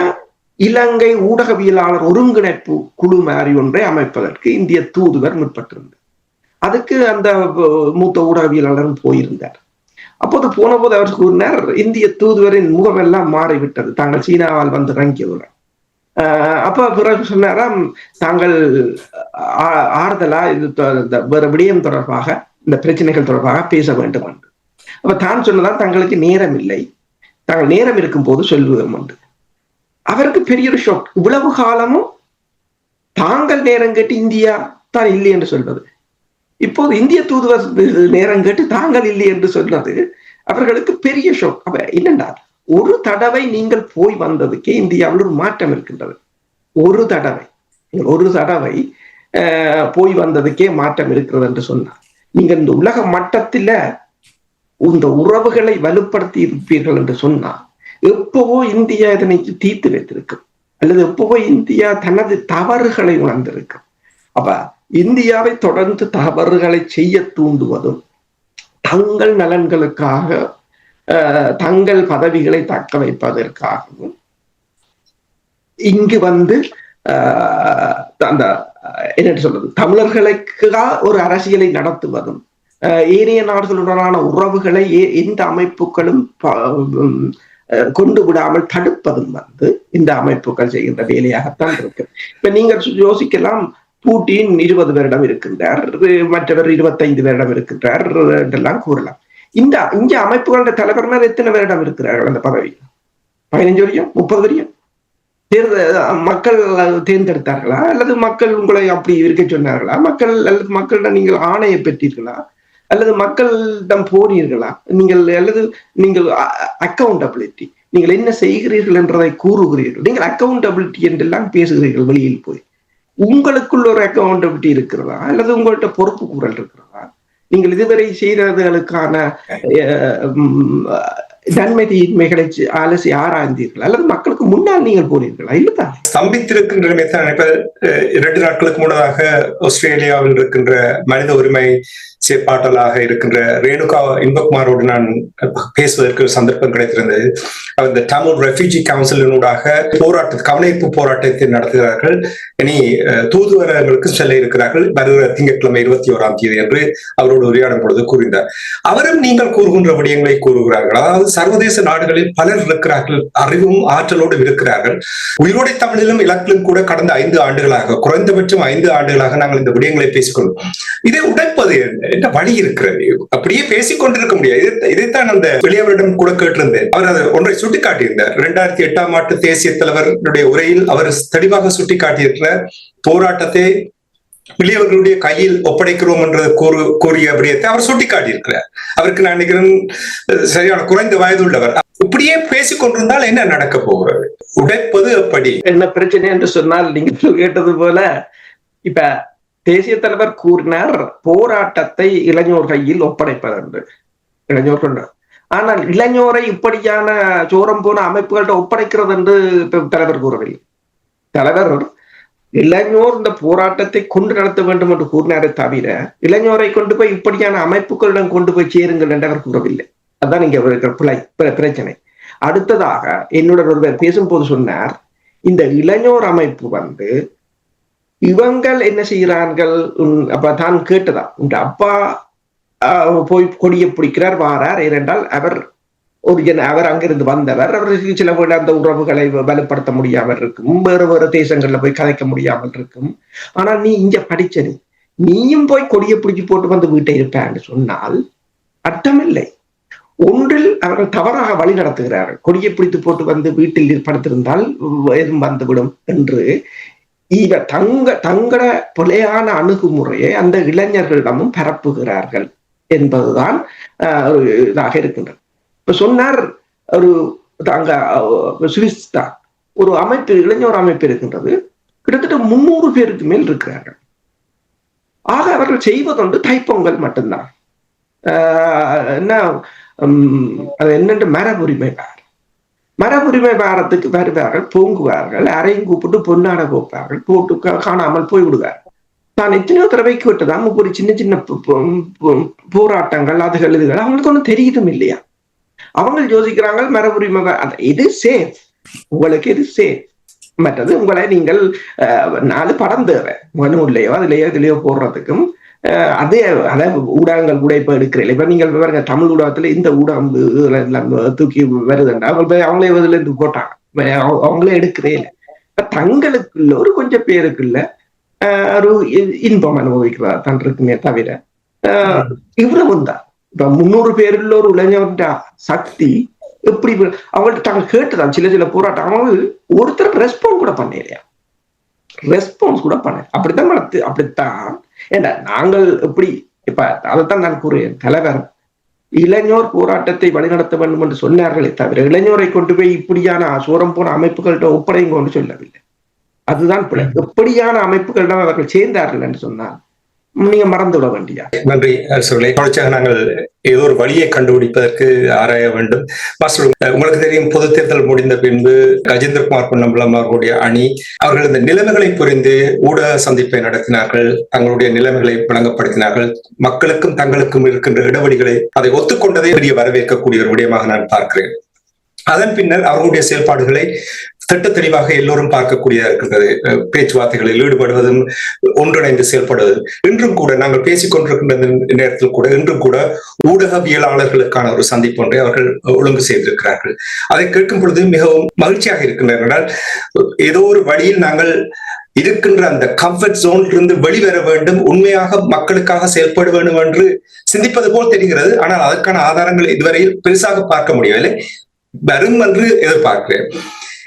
Speaker 3: இலங்கை ஊடகவியலாளர் ஒருங்கிணைப்பு குழு மாதிரி ஒன்றை அமைப்பதற்கு இந்திய தூதுவர் முற்பட்டிருந்தார். அதுக்கு அந்த மூத்த ஊடகவியலாளரும் போயிருந்தார். அப்போது போன போது அவர் கூறினார், இந்திய தூதுவரின் முகமெல்லாம் மாறிவிட்டது தாங்கள் சீனாவால் வந்து இறங்கியதுடன். அப்ப பிறகு சொன்னாராம், தாங்கள் ஆறுதலா இது வேற விடயம் தொடர்பாக, இந்த பிரச்சனைகள் தொடர்பாக பேச வேண்டும் என்று. அப்ப தான் சொன்னதான் தங்களுக்கு நேரம் இல்லை, தாங்கள் நேரம் இருக்கும் போது சொல்லுவோம் என்று. அவருக்கு பெரிய ஒரு ஷாக். இவ்வளவு காலமும் தாங்கள் நேரம் கேட்டு இந்தியா தான் இல்லை என்று சொல்வது, இப்போது இந்திய தூதுவர் நேரம் கேட்டு தாங்கள் இல்லை என்று சொன்னது அவர்களுக்கு பெரிய ஷாக். அப்ப என்னண்டா, ஒரு தடவை நீங்கள் போய் வந்ததுக்கே இந்தியாவில் ஒரு மாற்றம் இருக்கின்றது. ஒரு தடவை போய் வந்ததுக்கே மாற்றம் இருக்கிறது என்று சொன்னார். நீங்க இந்த உலக மட்டத்தில இந்த உறவுகளை வலுப்படுத்தி இருப்பீர்கள் என்று சொன்னால் எப்பவோ இந்தியா இதனை தீர்த்து வைத்திருக்கும், அல்லது எப்பவோ இந்தியா தனது தவறுகளை உணர்ந்திருக்கும். அப்ப இந்தியாவை தொடர்ந்து தவறுகளை செய்ய தூண்டுவதும், தங்கள் நலன்களுக்காக தங்கள் பதவிகளை தக்க வைப்பதற்காகவும் இங்கு வந்து அந்த என்ன சொல்றது, தமிழர்களுக்காக ஒரு அரசியலை நடத்துவதும், ஏனைய நாடுகளுடனான உறவுகளை எந்த அமைப்புகளும் கொண்டு விடாமல் தடுப்பதும் வந்து இந்த அமைப்புகள் செய்கின்ற வேலையாகத்தான் இருக்கு. இப்ப நீங்கள் யோசிக்கலாம், பூட்டின் 20 வருடம் இருக்கின்றார், மற்றவர் 25 வருடம் இருக்கின்றார் என்றெல்லாம் கூறலாம். இந்த அமைப்புகளோட தலைவர்னர் எத்தனை வருடம் இருக்கிறார்கள் அந்த பதவியில்? 15 வரையும், 30 வரையும்? மக்கள் தேர்ந்தெடுத்தார்களா, அல்லது மக்கள் உங்களை அப்படி இருக்க சொன்னார்களா? அல்லது மக்களிடம் நீங்கள் ஆணையை பெற்றீர்களா, அல்லது மக்களிடம் போனீர்களா? அல்லது நீங்கள் அக்கௌண்டபிலிட்டி, நீங்கள் என்ன செய்கிறீர்கள் என்றதை கூறுகிறீர்கள். நீங்கள் அக்கௌண்டபிலிட்டி என்றெல்லாம் பேசுகிறீர்கள் வெளியில் போய். உங்களுக்குள்ள ஒரு அக்கௌண்டபிலிட்டி இருக்கிறதா, அல்லது உங்கள்கிட்ட பொறுப்பு கூறல் இருக்கிறதா? நீங்கள் இதுவரை செய்ததுகளுக்கான நன்மை தீன்மைகளை அலசி ஆராய்ந்தீர்கள், அல்லது மக்களுக்கு முன்னால் நீங்கள் போனீர்களா? இல்லதான்
Speaker 1: ஸ்தம்பித்திருக்கின்ற 2 நாட்களுக்கு முன்னதாக ஆஸ்திரேலியாவில் இருக்கின்ற மனித உரிமை செயற்பாட்டலாக இருக்கின்ற ரேணுகா இன்பகுமாரோடு நான் பேசுவதற்கு சந்தர்ப்பம் கிடைத்திருந்தது. அந்த தமிழ் ரெஃப்யூஜி கவுன்சிலினூடாக கவனிப்பு போராட்டத்தை நடத்துகிறார்கள். இனி தூதுவரங்களுக்கு செல்ல இருக்கிறார்கள் வருகிற திங்கட்கிழமை 21ஆம் தேதி என்று அவரோடு உரையாடும் பொழுது கூறினார். அவரும் நீங்கள் கூறுகின்ற விடயங்களை கூறுகிறார்கள். அதாவது சர்வதேச நாடுகளில் பலர் இருக்கிறார்கள், அறிவும் ஆற்றலோடு இருக்கிறார்கள். உயிரோடை தமிழிலும் இலக்கிலும் கூட கடந்த 5 ஆண்டுகளாக, குறைந்தபட்சம் 5 ஆண்டுகளாக நாங்கள் இந்த விடயங்களை பேசிக்கொள்வோம். இதை உடைப்பது என்ன வழி இருக்கிறது? அப்படியே பேசிக் கொண்டிருக்க முடியாது. இதைத்தான் அந்த வெளியவரிடம் கூட கேட்டிருந்தேன். அவர் அதை ஒன்றை சுட்டிக்காட்டியிருந்தார். 2008ஆம் ஆண்டு தேசிய தலைவருடைய உரையில் அவர் தெளிவாக சுட்டிக்காட்டியிருக்கிற போராட்டத்தை வெளியவர்களுடைய கையில் ஒப்படைக்கிறோம் என்று கூறிய விடயத்தை அவர் சுட்டிக்காட்டியிருக்கிறார். அவருக்கு நான் நினைக்கிறேன் சரியான குறைந்த வயது உள்ளவர். இப்படியே பேசிக் கொண்டிருந்தால் என்ன நடக்க போகிறது? உடைப்பது எப்படி?
Speaker 3: என்ன பிரச்சனை என்று சொன்னால், நீங்க கேட்டது போல இப்ப தேசிய தலைவர் கூறினார் போராட்டத்தை இளைஞர் கையில் ஒப்படைப்பது என்று. இளைஞர்கள், ஆனால் இளைஞரை இப்படியான சோரம் போன அமைப்புகள்கிட்ட ஒப்படைக்கிறது என்று தலைவர் கூறவில்லை. தலைவர் இளைஞர் இந்த போராட்டத்தை கொண்டு நடத்த வேண்டும் என்று கூறினாரே தவிர இளைஞரை கொண்டு போய் இப்படியான அமைப்புகளிடம் கொண்டு போய் சேருங்கள் என்று அவர் கூறவில்லை. அதுதான் இங்க இருக்கிற பிரச்சனை. அடுத்ததாக என்னுடன் ஒருவர் பேசும்போது சொன்னார், இந்த இளைஞர் அமைப்பு வந்து இவங்கள் என்ன செய்கிறார்கள், அப்ப தான் கேட்டதா, உங்க அப்பா போய் கொடியை பிடிக்கிறார் வாரார், ஏனென்றால் அவர் அவர் அங்கிருந்து வந்தவர், அவருக்கு சில பேர் அந்த உறவுகளை வலுப்படுத்த முடியாமல் இருக்கும், வேறு தேசங்கள்ல போய் கதைக்க முடியாமல் இருக்கும். ஆனால் நீ இங்க படிச்ச நீயும் போய் கொடியை பிடிச்சி போட்டு வந்து வீட்டை இருப்பேன்னு சொன்னால் அர்த்தமில்லை. ஒன்றில் அவர்கள் தவறாக வழி நடத்துகிறார்கள். கொடியை பிடித்து போட்டு வந்து வீட்டில் படுத்திருந்தால் எதுவும் வந்துவிடும் என்று தங்கள பிழையான அணுகுமுறையை அந்த இளைஞர்களிடமும் பரப்புகிறார்கள் என்பதுதான் ஒரு இதாக இருக்கின்றது. இப்ப சொன்னார், ஒரு அங்க சுவிஸ் தான் ஒரு அமைப்பு, இளைஞர் அமைப்பு இருக்கின்றது, கிட்டத்தட்ட 300 பேருக்கு மேல் இருக்கிறார்கள். ஆக அவர்கள் செய்வதொன்று தைப்பொங்கல் மட்டும்தான். என்ன அது என்னென்று மரபுரிமை வாரத்துக்கு வருவார்கள், பொங்குவார்கள், அரையும் கூப்பிட்டு பொன்னாட கோப்பார்கள், போட்டு காணாமல் போய்விடுவார்கள். நான் எத்தனையோ தடவைக்கு விட்டதான் ஒரு சின்ன சின்ன போராட்டங்கள் அதுகள் இதுகள் அவங்களுக்கு ஒன்றும் தெரியுதும் இல்லையா. அவங்க யோசிக்கிறாங்க மரபுரிமை இது சேஃப், உங்களுக்கு இது சேஃப். மற்றது உங்களை நீங்கள் 4 படம் தேவை மனுலையோ அதுலயோ இதுலயோ போடுறதுக்கும் அதே அதாவது ஊடகங்கள் கூட இப்ப எடுக்கிறேன். இப்ப நீங்கள் பாருங்க, தமிழ் ஊடகத்துல இந்த ஊடகம் தூக்கி வருதுன்னா அவங்களே இதுல இருந்து போட்டாங்க, அவங்களே எடுக்கிறே இல்லை. தங்களுக்குள்ள ஒரு கொஞ்சம் பேருக்குள்ள ஒரு இன்பம் அனுபவிக்கிறதா தான் இருக்குமே தவிர இவ்வளவு தான். இப்ப 300 பேருள்ள ஒரு இளைஞர்கிட்ட சக்தி எப்படி அவங்கள்ட்ட தாங்க கேட்டுதான் சில போராட்டம் அவங்க ஒருத்தர் ரெஸ்பான்ஸ் கூட பண்ணலையா, ரெஸ்பான்ஸ் கூட பண்ண. அப்படித்தான் வளர்த்து அப்படித்தான். ஏண்டா நாங்கள் எப்படி இப்ப அதைத்தான் நான் கூறுவேன், தலைவர் இளைஞர் போராட்டத்தை வழிநடத்த வேண்டும் என்று சொன்னார்களே தவிர இளைஞரை கொண்டு போய் இப்படியான சோரம் போன அமைப்புகள்கிட்ட ஒப்படைங்க என்று சொல்லவில்லை. அதுதான் பிள்ளை. எப்படியான அமைப்புகளிடம் அவர்கள் சேர்ந்தார்கள் என்று சொன்னால் நீங்க மறந்து விட வேண்டியா.
Speaker 1: நன்றி அரசர்களே. தொடர்ச்சியாக நாங்கள் ஏதோ ஒரு வழியை கண்டுபிடிப்பதற்கு ஆராய வேண்டும். மாஸ்டர், உங்களுக்கு தெரியும், பொது தேர்தல் முடிந்த பின்பு கஜேந்திரகுமார் பொன்னம்பலம் அவர்களுடைய அணி அவர்கள் இந்த நிலைமைகளை புரிந்து ஊடக சந்திப்பை நடத்தினார்கள், தங்களுடைய நிலைமைகளை விளங்கப்படுத்தினார்கள். மக்களுக்கும் தங்களுக்கும் இருக்கின்ற இடைவெளிகளை அதை ஒத்துக்கொண்டதே பெரிய வரவேற்கக்கூடிய ஒரு விடயமாக நான் பார்க்கிறேன். அதன் பின்னர் அவர்களுடைய செயல்பாடுகளை திட்ட தெளிவாக எல்லோரும் பார்க்கக்கூடியதாக இருக்கின்றது. பேச்சுவார்த்தைகளில் ஈடுபடுவதும் ஒன்றிணைந்து செயல்படுவது. இன்றும் கூட நாங்கள் பேசிக் கொண்டிருக்கின்ற நேரத்தில் கூட இன்றும் கூட ஊடகவியலாளர்களுக்கான ஒரு சந்திப்பு ஒன்றை அவர்கள் ஒழுங்கு செய்திருக்கிறார்கள். அதை கேட்கும் பொழுது மிகவும் மகிழ்ச்சியாக இருக்கின்றனர். ஏதோ ஒரு வழியில் நாங்கள் இருக்கின்ற அந்த கம்ஃபர்ட் ஜோன்ல இருந்து வெளிவர வேண்டும், உண்மையாக மக்களுக்காக செயல்பட வேண்டும் என்று சிந்திப்பது போல் தெரிகிறது. ஆனால் அதற்கான ஆதாரங்கள் இதுவரையில் பெருசாக பார்க்க முடியவில்லை. வரும் என்று எதிர்பார்க்கிறேன்.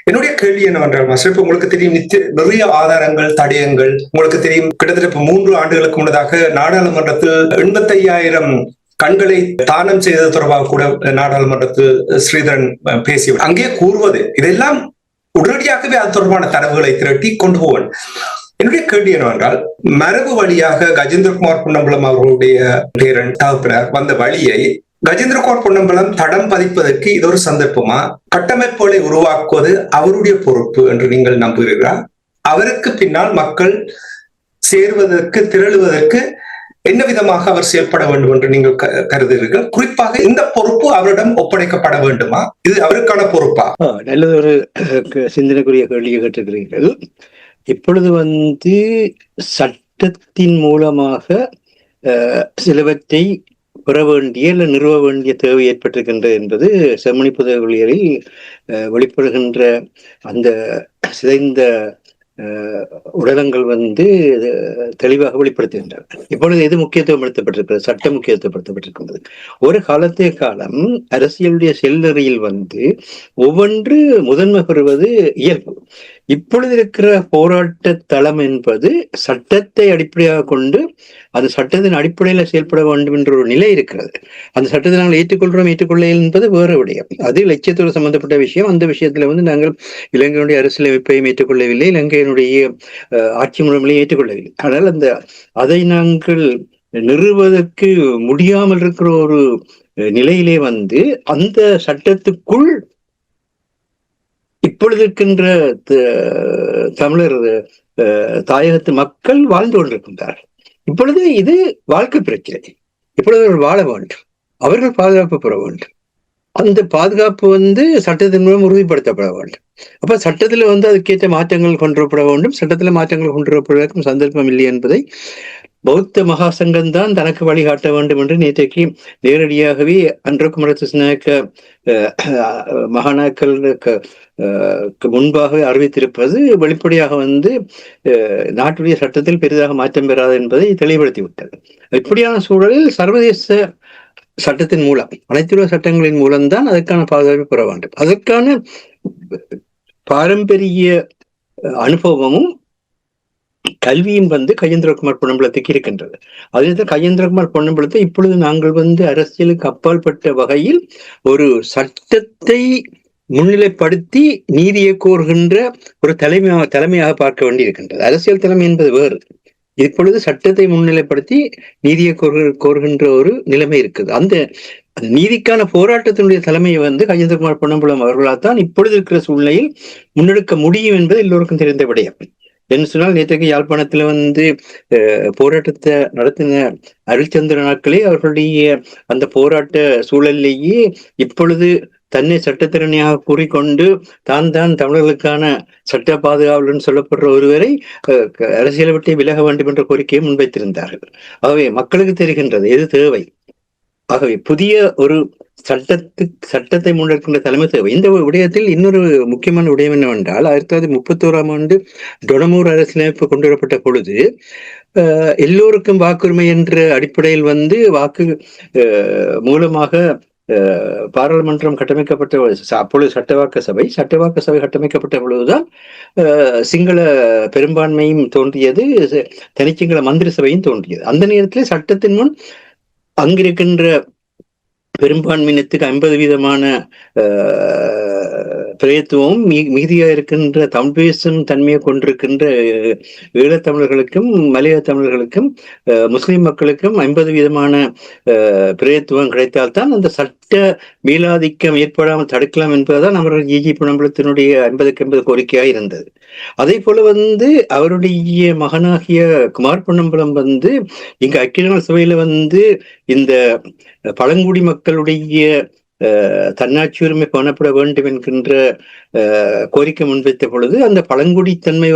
Speaker 1: என்னுடைய கேள்வி என்னவென்றால் மாஸ்டர், இப்ப உங்களுக்கு தெரியும் நிறைய ஆதாரங்கள், தடயங்கள் உங்களுக்கு தெரியும். கிட்டத்தட்ட இப்ப 3 ஆண்டுகளுக்கு முன்னதாக நாடாளுமன்றத்தில் 85,000 கண்களை தானம் செய்தது தொடர்பாக கூட நாடாளுமன்றத்தில் ஸ்ரீதரன் பேசி அங்கே கூறுவது இதெல்லாம் உடனடியாகவே அது தொடர்பான தரவுகளை திரட்டி கொண்டு போவன். என்னுடைய கேள்வி என்னவென்றால், மரபு வழியாக கஜேந்திரகுமார் பொன்னம்பலம் அவர்களுடைய பேரன் தகப்பினர் வந்த வழியை கஜேந்திரகுமார் பொன்னம்பலம் தடம் பதிப்பதற்கு இது ஒரு சந்தர்ப்பமா? கட்டமைப்புகளை உருவாக்குவது அவருடைய பொறுப்பு என்று நீங்கள் நம்புகிறீர்களா? அவருக்கு பின்னால் மக்கள் சேருவதற்கு, திரளுவதற்கு என்ன விதமாக அவர் செயல்பட வேண்டும் என்று நீங்கள் கருதுகிறீர்கள்? குறிப்பாக இந்த பொறுப்பு அவரிடம் ஒப்படைக்கப்பட வேண்டுமா? இது அவருக்கான பொறுப்பா?
Speaker 2: நல்லது, ஒரு சிந்தனைக்குரிய கேள்வியை கேட்டிருக்கிறீர்கள். இப்பொழுது சட்டத்தின் மூலமாக சிலவற்றை பெற வேண்டிய இல்ல நிறுவ வேண்டிய தேவை ஏற்பட்டிருக்கின்றது என்பது செம்மணி புதைகுழியரில் வெளிப்படுகின்ற அந்த சிதைந்த உடலங்கள் தெளிவாக வெளிப்படுத்துகின்றன. இப்பொழுது எது முக்கியத்துவப்படுத்தப்பட்டிருக்கிறது? சட்டம் முக்கியத்துவப்படுத்தப்பட்டிருக்கின்றது. ஒரு காலம் அரசியலுடைய செல்லறையில் ஒவ்வொன்று முதன்மை பெறுவது இயல்பு. இப்பொழுது இருக்கிற போராட்ட தளம் என்பது சட்டத்தை அடிப்படையாக கொண்டு அந்த சட்டத்தின் அடிப்படையில செயல்பட வேண்டும் என்ற ஒரு நிலை இருக்கிறது. அந்த சட்டத்தை நாங்கள் ஏற்றுக்கொள்ள என்பது வேறு விடயம். அது லட்சியத்தோடு சம்பந்தப்பட்ட விஷயம். அந்த விஷயத்துல நாங்கள் இலங்கையினுடைய அரசியலமைப்பையும் ஏற்றுக்கொள்ளவில்லை, இலங்கையினுடைய ஆட்சி முறைகளையும் ஏற்றுக்கொள்ளவில்லை. ஆனால் அதை நாங்கள் நிறுவுவதற்கு முடியாமல் இருக்கிற ஒரு நிலையிலே அந்த சட்டத்துக்குள் இப்பொழுது இருக்கின்ற தமிழர் தாயகத்து மக்கள் வாழ்ந்து கொண்டிருக்கின்றார். இப்பொழுது இது வாழ்க்கை பிரச்சனை. இப்பொழுது அவர்கள் வாழ வேண்டும், அவர்கள் பாதுகாப்பு பெற வேண்டும். அந்த பாதுகாப்பு சட்டத்தின் மூலம் உறுதிப்படுத்தப்பட வேண்டும். அப்ப சட்டத்துல அதுக்கேற்ற மாற்றங்கள் கொண்டுவரப்பட வேண்டும். சட்டத்துல மாற்றங்கள் கொண்டுவரப்படுவதற்கும் சந்தர்ப்பம் இல்லை என்பதை பௌத்த மகாசங்கம் தான் தனக்கு வழிகாட்ட வேண்டும் என்று நேற்றைக்கு நேரடியாகவே அன்றகுமார திஸ்நாயக்க மகாநாக்களுக்கு முன்பாக அறிவித்திருப்பது வெளிப்படையாக நாட்டுடைய சட்டத்தில் பெரிதாக மாற்றம் பெறாது என்பதை தெளிவுபடுத்தி விட்டது. இப்படியான சூழலில் சர்வதேச சட்டத்தின் மூலம், அனைத்துலக சட்டங்களின் மூலம்தான் அதற்கான பாதுகாப்பு பெற வேண்டும். அதற்கான பாரம்பரிய அனுபவமும் கல்வியும் கஜேந்திரகுமார் பொன்னம்பலத்துக்கு இருக்கின்றது. அதே கஜேந்திரகுமார் பொன்னம்பலத்தை இப்பொழுது நாங்கள் அரசியலுக்கு அப்பாற்பட்ட வகையில் ஒரு சட்டத்தை முன்னிலைப்படுத்தி நீதியை கோருகின்ற ஒரு தலைமையாக பார்க்க வேண்டி இருக்கின்றது. அரசியல் தலைமை என்பது வேறு. இப்பொழுது சட்டத்தை முன்னிலைப்படுத்தி நீதியை கோருகின்ற ஒரு நிலைமை இருக்குது. அந்த நீதிக்கான போராட்டத்தினுடைய தலைமையை கஜேந்திரகுமார் பொன்னம்பலம் அவர்களால் தான் இப்பொழுது இருக்கிற சூழ்நிலையில் முன்னெடுக்க முடியும் என்பது எல்லோருக்கும் தெரிந்த விடயம். என்ன சொன்னால், நேற்றைக்கு யாழ்ப்பாணத்துல போராட்டத்தை நடத்தின அருள்சந்திர நாட்களே அவர்களுடைய அந்த போராட்ட சூழலிலேயே இப்பொழுது தன்னை சட்டத்திறனியாக கூறிக்கொண்டு தான் தமிழர்களுக்கான சட்ட பாதுகாவலன் சொல்லப்படுற ஒருவரை அரசியலை விட்டு விலக வேண்டும் என்ற கோரிக்கையை முன்வைத்திருந்தார்கள். ஆகவே மக்களுக்கு தெரிகின்றது எது தேவை. ஆகவே புதிய ஒரு சட்டத்தை முன்னெடுக்கின்ற தலைமை தேவை. இந்த விடயத்தில் இன்னொரு முக்கியமான விடயம் என்னவென்றால் 1931 டொனமூர் அரசியலமைப்பு கொண்டு வரப்பட்ட பொழுது எல்லோருக்கும் வாக்குரிமை என்ற அடிப்படையில் வாக்கு மூலமாக பாராளுமன்றம் கட்டமைக்கப்பட்ட அப்பொழுது சட்டவாக்க சபை கட்டமைக்கப்பட்ட பொழுதுதான் சிங்கள பெரும்பான்மையும் தோன்றியது, தனிச்சிங்கள மந்திரி சபையும் தோன்றியது. அந்த நேரத்தில் சட்டத்தின் முன் அங்கிருக்கின்ற பெரும்பான்மையினத்துக்கு 50% பிரயத்துவம் மீதியா இருக்கின்ற தமிழ் பேசும் தன்மையை கொண்டிருக்கின்ற ஈழத்தமிழர்களுக்கும் மலைய தமிழர்களுக்கும் முஸ்லிம் மக்களுக்கும் 50% பிரயத்துவம் கிடைத்தால்தான் அந்த சட்ட மீளாதிக்கம் ஏற்படாமல் தடுக்கலாம் என்பதுதான் அவர்கள் ஜி பொன்னம்பலத்தினுடைய 50-50 கோரிக்கையாக இருந்தது. அதே போல அவருடைய மகனாகிய குமார் பொன்னம்பலம் இங்க ஐக்கிய நாடு சபையில இந்த பழங்குடி மக்களுடைய தன்னாட்சி உரிமை காணப்பட வேண்டும் என்கின்ற கோரிக்கை முன்வைத்த பொழுது அந்த பழங்குடித்தன்மை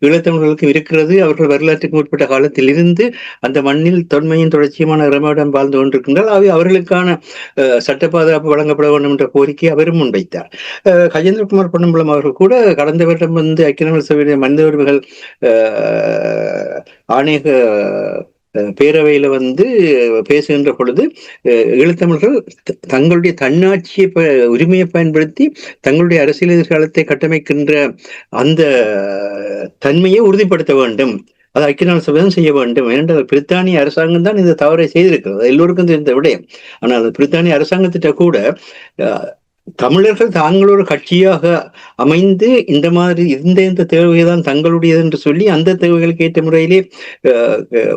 Speaker 2: ஈழத்தமிழர்களுக்கு இருக்கிறது. அவர்கள் வரலாற்றுக்கு முற்பட்ட காலத்தில் இருந்து அந்த மண்ணில் தொன்மையின் தொடர்ச்சியமான இடமாடம் வாழ்ந்து கொண்டிருக்கின்றால் அவர்களுக்கான சட்ட பாதுகாப்பு வழங்கப்பட வேண்டும் என்ற கோரிக்கை அவரும் முன்வைத்தார். கஜேந்திரகுமார் பொன்னம்பலம் அவர்கள் கூட கடந்த வருடம் ஐக்கிய நாடு சபையுடைய மனித உரிமைகள் ஆணையக பேரவையில பேசுகின்ற பொழுது ஈழத்தமிழர்கள் தங்களுடைய தன்னாட்சியை உரிமையை பயன்படுத்தி தங்களுடைய அரசியல் எதிர்காலத்தை கட்டமைக்கின்ற அந்த தன்மையை உறுதிப்படுத்த வேண்டும். அது ஐக்கிய நாடு சபை செய்ய வேண்டும். ஏனென்றால் பிரித்தானிய அரசாங்கம் தான் இந்த தவறை செய்திருக்கிறது, எல்லோருக்கும் தெரிந்த விடயம். ஆனால் பிரித்தானிய அரசாங்கத்திட்ட கூட தமிழர்கள் தாங்களொரு கட்சியாக அமைந்து இந்த தேவையை தான் தங்களுடையது என்று சொல்லி அந்த தேவைகளுக்கு ஏற்ற முறையிலே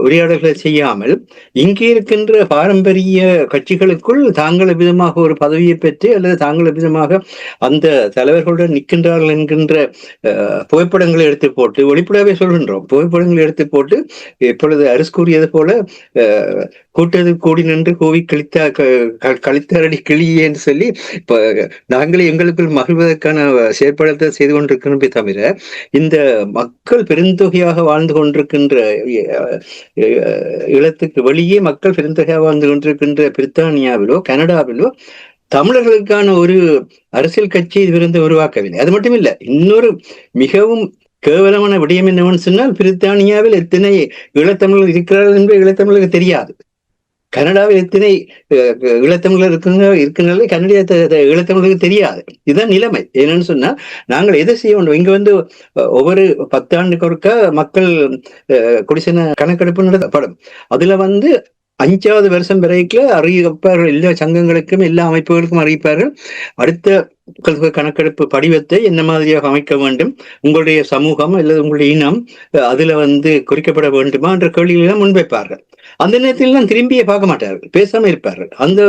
Speaker 2: உரையாடல்களை செய்யாமல் இங்கே இருக்கின்ற பாரம்பரிய கட்சிகளுக்குள் தாங்கள் விதமாக ஒரு பதவியை பெற்று அல்லது தாங்கள் விதமாக அந்த தலைவர்களுடன் நிற்கின்றார்கள் என்கின்ற புகைப்படங்களை எடுத்து போட்டு, வெளிப்படையாவே சொல்கின்றோம், புகைப்படங்களை எடுத்து போட்டு இப்பொழுது அரசு கூறியது போல கூட்டது கூடி நின்று கோவி கழித்தாரடி கிளியே என்று சொல்லி இப்ப நாங்களே எங்களுக்குள் மகிழ்வதற்கான செயற்பாடுகளை செய்து கொண்டிருக்கிறோமே தவிர இந்த மக்கள் பெருந்தொகையாக வாழ்ந்து கொண்டிருக்கின்ற ஈழத்துக்கு வெளியே மக்கள் பெருந்தொகையாக வாழ்ந்து கொண்டிருக்கின்ற பிரித்தானியாவிலோ கனடாவிலோ தமிழர்களுக்கான ஒரு அரசியல் கட்சி இதுவரை உருவாக்கவில்லை. அது மட்டும் இல்லை, இன்னொரு மிகவும் கேவலமான விடயம் என்னவென்னு சொன்னால் பிரித்தானியாவில் எத்தனை ஈழத்தமிழர்கள் இருக்கிறார்கள் என்று ஈழத்தமிழர்களுக்கு தெரியாது. கனடாவில் எத்தனை ஈழத்தமிழர் இருக்கின்ற கனடிய ஈழத்தமிழர்களுக்கு தெரியாது. இதுதான் நிலைமை. என்னன்னு சொன்னா நாங்கள் எதை செய்ய வேண்டும், இங்க ஒவ்வொரு 10 ஆண்டுக்கு ஒருக்க மக்கள் குடிசன கணக்கெடுப்பு நடத்தப்படும். அதுல 5வது வருஷம் வரைக்கும் அறிவிப்பார்கள், எல்லா சங்கங்களுக்கும் எல்லா அமைப்புகளுக்கும் அறிவிப்பார்கள் அடுத்த கணக்கெடுப்பு படிவத்தை என்ன மாதிரியாக அமைக்க வேண்டும், உங்களுடைய சமூகம் அல்லது உங்களுடைய இனம் அதுல குறிக்கப்பட வேண்டுமா என்ற கேள்விகளெல்லாம் முன்வைப்பார்கள். அந்த நேரத்தில் தான் திரும்பியே பார்க்க மாட்டார்கள், பேசாம இருப்பார்கள். அந்த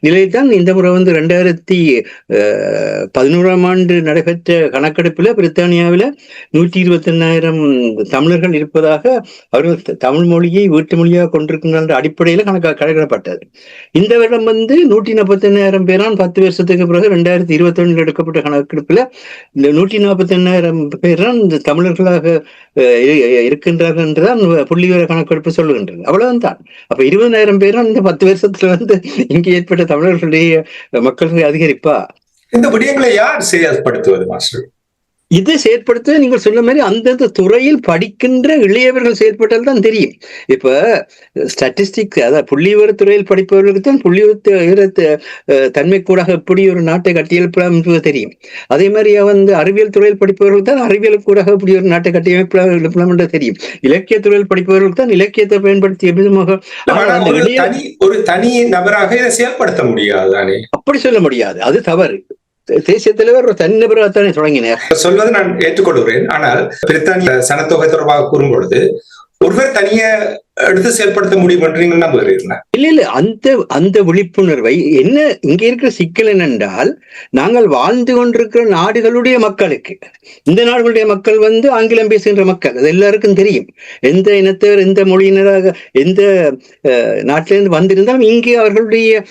Speaker 2: நிலையில் தான் இந்த முறை 2011 நடைபெற்ற கணக்கெடுப்புல பிரித்தானியாவில 121,000 தமிழர்கள் இருப்பதாக அவர்கள் தமிழ் மொழியை வீட்டு மொழியாக கொண்டிருக்கின்ற அடிப்படையில கணக்கிடப்பட்டது. இந்த வருடம் 141,000 பேரான் 10 வருஷத்துக்கு பிறகு 2021 எடுக்கப்பட்ட கணக்கெடுப்புல இந்த 141,000 பேர் தான் இந்த தமிழர்களாக இருக்கின்றார்கள் என்றுதான் புள்ளிவிவர கணக்கெடுப்பு சொல்லுகின்றது. அவ்வளவுதான். அப்ப 20,000 பேரும் இந்த 10 வருஷத்துல இங்கே ஏற்பட்ட தமிழர்களுடைய மக்களுடைய அதிகரிப்பா?
Speaker 1: இந்த விடயங்களை யார் செயல்படுத்துவது மாஸ்டர்?
Speaker 2: இதை செயற்படுத்த நீங்கள் சொன்ன மாதிரி அந்தந்த துறையில் படிக்கின்ற இளையவர்கள் செயற்பட்டால் தான் தெரியும். இப்ப ஸ்டாட்டிஸ்டிக்ஸ், அதாவது புள்ளிவிவர துறையில் படிப்பவர்களுக்கு தான் புள்ளிவிவர தன்மை கூட எப்படி ஒரு நாட்டை கட்டியெழுப்பலாம் என்பது தெரியும். அதே மாதிரி அறிவியல் துறையில் படிப்பவர்களுக்கு தான் அறிவியல் கூட எப்படி ஒரு நாட்டை கட்டியெழுப்பலாம் என்று தெரியும். இலக்கிய துறையில் படிப்பவர்களுக்கு தான் இலக்கியத்தை பயன்படுத்திய விதமாக
Speaker 1: ஒரு தனி நபராக இதை செயல்படுத்த முடியாது.
Speaker 2: அப்படி சொல்ல முடியாது, அது தவறு. தேசிய தலைவர் ஒரு தனிநபராகத்தானே தொடங்கினார்
Speaker 1: சொல்வதை நான் ஏற்றுக்கொள்கிறேன். ஆனால் பிரித்தானிய சனத்தொகை தொடர்பாக கூறும் பொழுது ஒருவர் தனிய எடுத்து செயல்படுத்த முடியும் என்று நீங்கள் நம்புகிறீர்களா?
Speaker 2: இல்ல அந்த விழிப்புணர்வை என்ன இங்க இருக்கிற சிக்கல் என்னென்றால், நாங்கள் வாழ்ந்து கொண்டிருக்கிற நாடுகளுடைய மக்களுக்கு, இந்த நாடுகளுடைய மக்கள் ஆங்கிலம் பேசுகின்ற மக்கள், அது எல்லாருக்கும் தெரியும். எந்த இனத்தவர், எந்த மொழியினராக, எந்த நாட்டிலிருந்து வந்திருந்தாலும் இங்கே அவர்களுடைய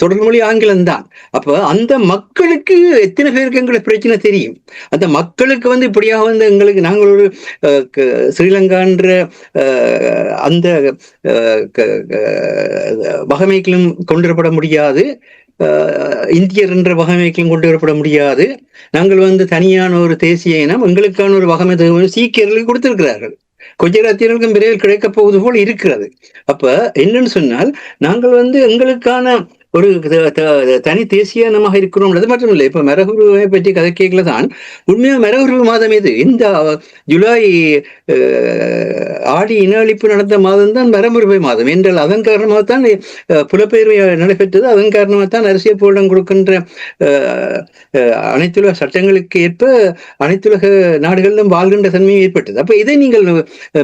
Speaker 2: தொடர் மொழி ஆங்கிலம் தான். அப்ப அந்த மக்களுக்கு எத்தனை பேருக்கு எங்களுக்கு பிரச்சனை தெரியும். அந்த மக்களுக்கு இப்படியாக எங்களுக்கு நாங்கள் ஒரு ஸ்ரீலங்கான்ற அந்த வகமைகளும் கொண்டு வரப்பட முடியாது, இந்தியர் என்ற வகமைகளும் கொண்டு வரப்பட முடியாது. நாங்கள் தனியான ஒரு தேசிய இனம், எங்களுக்கான ஒரு வகமை சீக்கியர்களுக்கு கொடுத்திருக்கிறார்கள். குஜராத்தியர்களுக்கும் விரைவில் கிடைக்கப் போவது போல் இருக்கிறது. அப்ப என்னன்னு சொன்னால், நாங்கள் எங்களுக்கான ஒரு தனி தேசிய இனமாக இருக்கிறோம். அது மட்டும் இல்லை, இப்ப மரபுரிமை பற்றி கதை கேட்கல தான் உண்மையா மரபுரிமை மாதம் எது? இந்த ஜூலை ஆடி இன அழிப்பு நடந்த மாதம் தான் மரபுரிமை மாதம் என்றால் அதன் காரணமாகத்தான் புலப்பெயர்வு நடைபெற்றது. அதன் காரணமாகத்தான் அரசியல் போராட்டம் கொடுக்கின்ற அனைத்துலக சட்டங்களுக்கு ஏற்ப அனைத்துலக நாடுகளிலும் வாழ்கின்ற தன்மையும் ஏற்பட்டது. அப்ப இதை நீங்கள்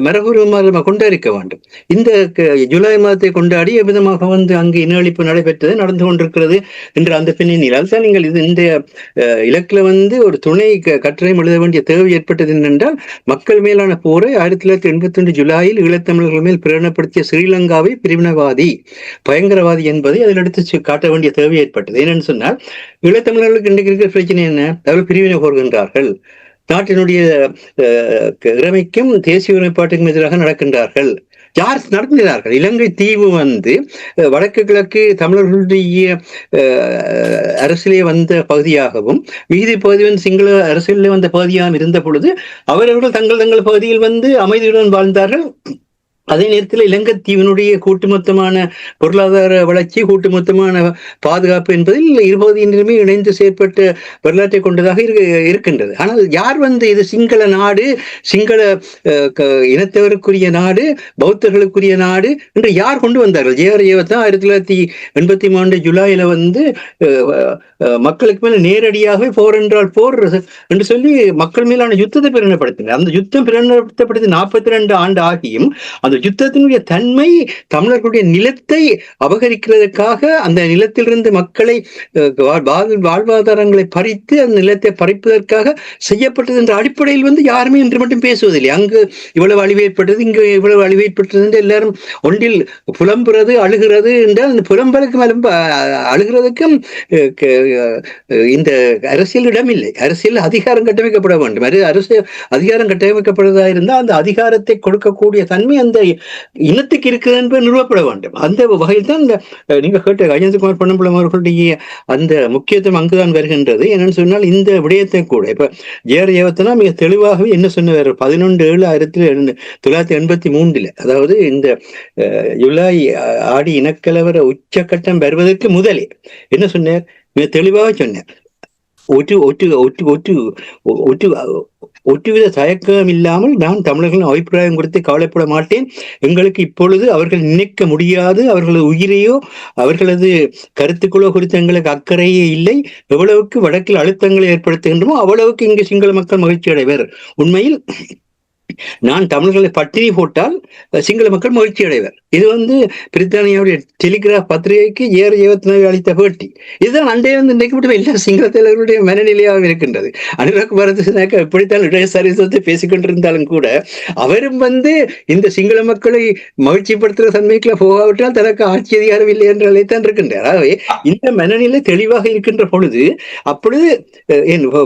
Speaker 2: மரபுரிமை கொண்டாடிக்க வேண்டும். இந்த ஜூலை மாதத்தை கொண்டாடி விதமாக அங்கு இன அழிப்பு நடைபெற்றது, நடந்து கொண்டிருக்கிறது என்ற அந்த பின்னணியில் அதுதான் நீங்கள் இந்த இலக்கில ஒரு துணை கட்டுரையும் எழுத வேண்டிய தேவை ஏற்பட்டது என்னென்றால், மக்கள் மேலான போரை 1982 ஜூலையில் ஈழத்தமிழர்கள் மேல் பிரகடனப்படுத்திய ஸ்ரீலங்காவை பிரிவினைவாதி, பயங்கரவாதி என்பதை அதில் எடுத்து காட்ட வேண்டிய தேவை ஏற்பட்டது. என்னன்னு சொன்னால், ஈழத்தமிழர்களுக்கு இன்றைக்கு இருக்கிற பிரச்சனை என்ன? அவர்கள் பிரிவினை கோருகின்றார்கள், நாட்டினுடைய இறைமைக்கும் தேசிய ஒருமைப்பாட்டுக்கும் எதிராக நடக்கின்றார்கள். யார் நடத்தினார்கள்? இலங்கை தீவு வடக்கு கிழக்கு தமிழர்களுடைய அரசியலே வந்த பகுதியாகவும் மீதி பகுதி சிங்கள அரசியலே வந்த பகுதியாகவும் இருந்த பொழுது அவர்கள் தங்கள் பகுதியில் அமைதியுடன் வாழ்ந்தார்கள். அதே நேரத்தில் இலங்கை தீவினுடைய கூட்டுமொத்தமான பொருளாதார வளர்ச்சி, கூட்டுமொத்தமான பாதுகாப்பு என்பதில் இருபகுதியினருமே இணைந்து செயற்பட்ட வரலாற்றை கொண்டதாக இருக்கின்றது. ஆனால் யார் இது சிங்கள நாடு, சிங்கள இனத்தவருக்குரிய நாடு, பௌத்தர்களுக்குரிய நாடு என்று யார் கொண்டு வந்தார்கள்? ஜே.ஆர். ஜெயவர்தனா 1983 ஜூலையில மக்களுக்கு மேல நேரடியாகவே போர் என்றால் போர் என்று சொல்லி மக்கள் மேலான யுத்தத்தை பிரகடனப்படுத்தினார். அந்த யுத்தம் பிரகடனப்படுத்தப்பட்டது 42 ஆண்டு ஆகியும் அந்த யுத்தத்தினுடைய தன்மை தமிழர்களுடைய நிலத்தை அபகரிக்கிறதுக்காக, அந்த நிலத்திலிருந்து மக்களை வாழ்வாதாரங்களை பறித்து அந்த நிலத்தை பறிப்பதற்காக செய்யப்பட்டது என்ற அடிப்படையில் யாருமே இன்று மட்டும் பேசுவதில்லை. அங்கு இவ்வளவு அழிவு ஏற்பட்டது, இங்கு இவ்வளவு அழிவு ஏற்பட்டது என்று எல்லாரும் ஒன்றில் புலம்புறது, அழுகிறது என்றால் அந்த புலம்பலுக்கு மேலும் அழுகிறதுக்கும் இந்த அரசியல் இடமில்லை. அரசியல் அதிகாரம் கட்டமைக்கப்பட வேண்டும். அரசியல் அதிகாரம் கட்டமைக்கப்படுவதா இருந்தால் அந்த அதிகாரத்தை கொடுக்கக்கூடிய தன்மை அந்த இனத்துக்கு இருக்குது என்பது நிறுவப்பட வேண்டும். அந்த வகையில் தான் நீங்க கேட்ட அஜந்தகுமார் பொன்னம்பலம் அவர்களுடைய அந்த முக்கியத்துவம் அங்குதான் வருகின்றது. என்னன்னு சொன்னால், இந்த விடயத்தை கூட இப்ப ஜே.ஆர். ஜெயவர்தனா மிக தெளிவாகவே என்ன சொன்னவர் 11/7/1983 அதாவது இந்த ஜூலை ஆடி இனக்கலவர உச்சகட்டம் வருவதற்கு முதலே என்ன சொன்னார்? மிக தெளிவாக சொன்னார். ஒட்டுவித தயக்கம் இல்லாமல், நான் தமிழர்களின் அபிப்பிராயம் குறித்து கவலைப்பட மாட்டேன். எங்களுக்கு இப்பொழுது அவர்கள் நினைக்க முடியாது, அவர்களது உயிரையோ அவர்களது கருத்துக்களோ குறித்து எங்களுக்கு அக்கறையே இல்லை. எவ்வளவுக்கு வடக்கில் அழுத்தங்களை ஏற்படுத்துகின்றமோ அவ்வளவுக்கு இங்கு சிங்கள மக்கள் மகிழ்ச்சி அடைவர். உண்மையில் நான் தமிழர்களை பட்டினி போட்டால் சிங்கள மக்கள் மகிழ்ச்சி அடைவர். இது பிரித்தானியாவுடைய டெலிகிராப் பத்திரிகைக்கு ஜே.ஆர். ஜெயவர்தனாவை அளித்த பேட்டி. இதுதான் அண்டைய இன்றைக்கு மட்டும் எல்லா சிங்கள தலைவர்களுடைய மனநிலையாக இருக்கின்றது. அனுராக் பாரதிநாயக்கா எப்படித்தான் இடதுசாரிசத்தை பேசிக்கொண்டிருந்தாலும் கூட அவரும் இந்த சிங்கள மக்களை மகிழ்ச்சிப்படுத்துகிற தன்மைக்குள்ள போகாவிட்டால் தனக்கு ஆட்சி அதிகாரம் இல்லை என்ற நிலைத்தான் இருக்கின்றார். ஆகவே இந்த மனநிலை தெளிவாக இருக்கின்ற பொழுது, அப்பொழுது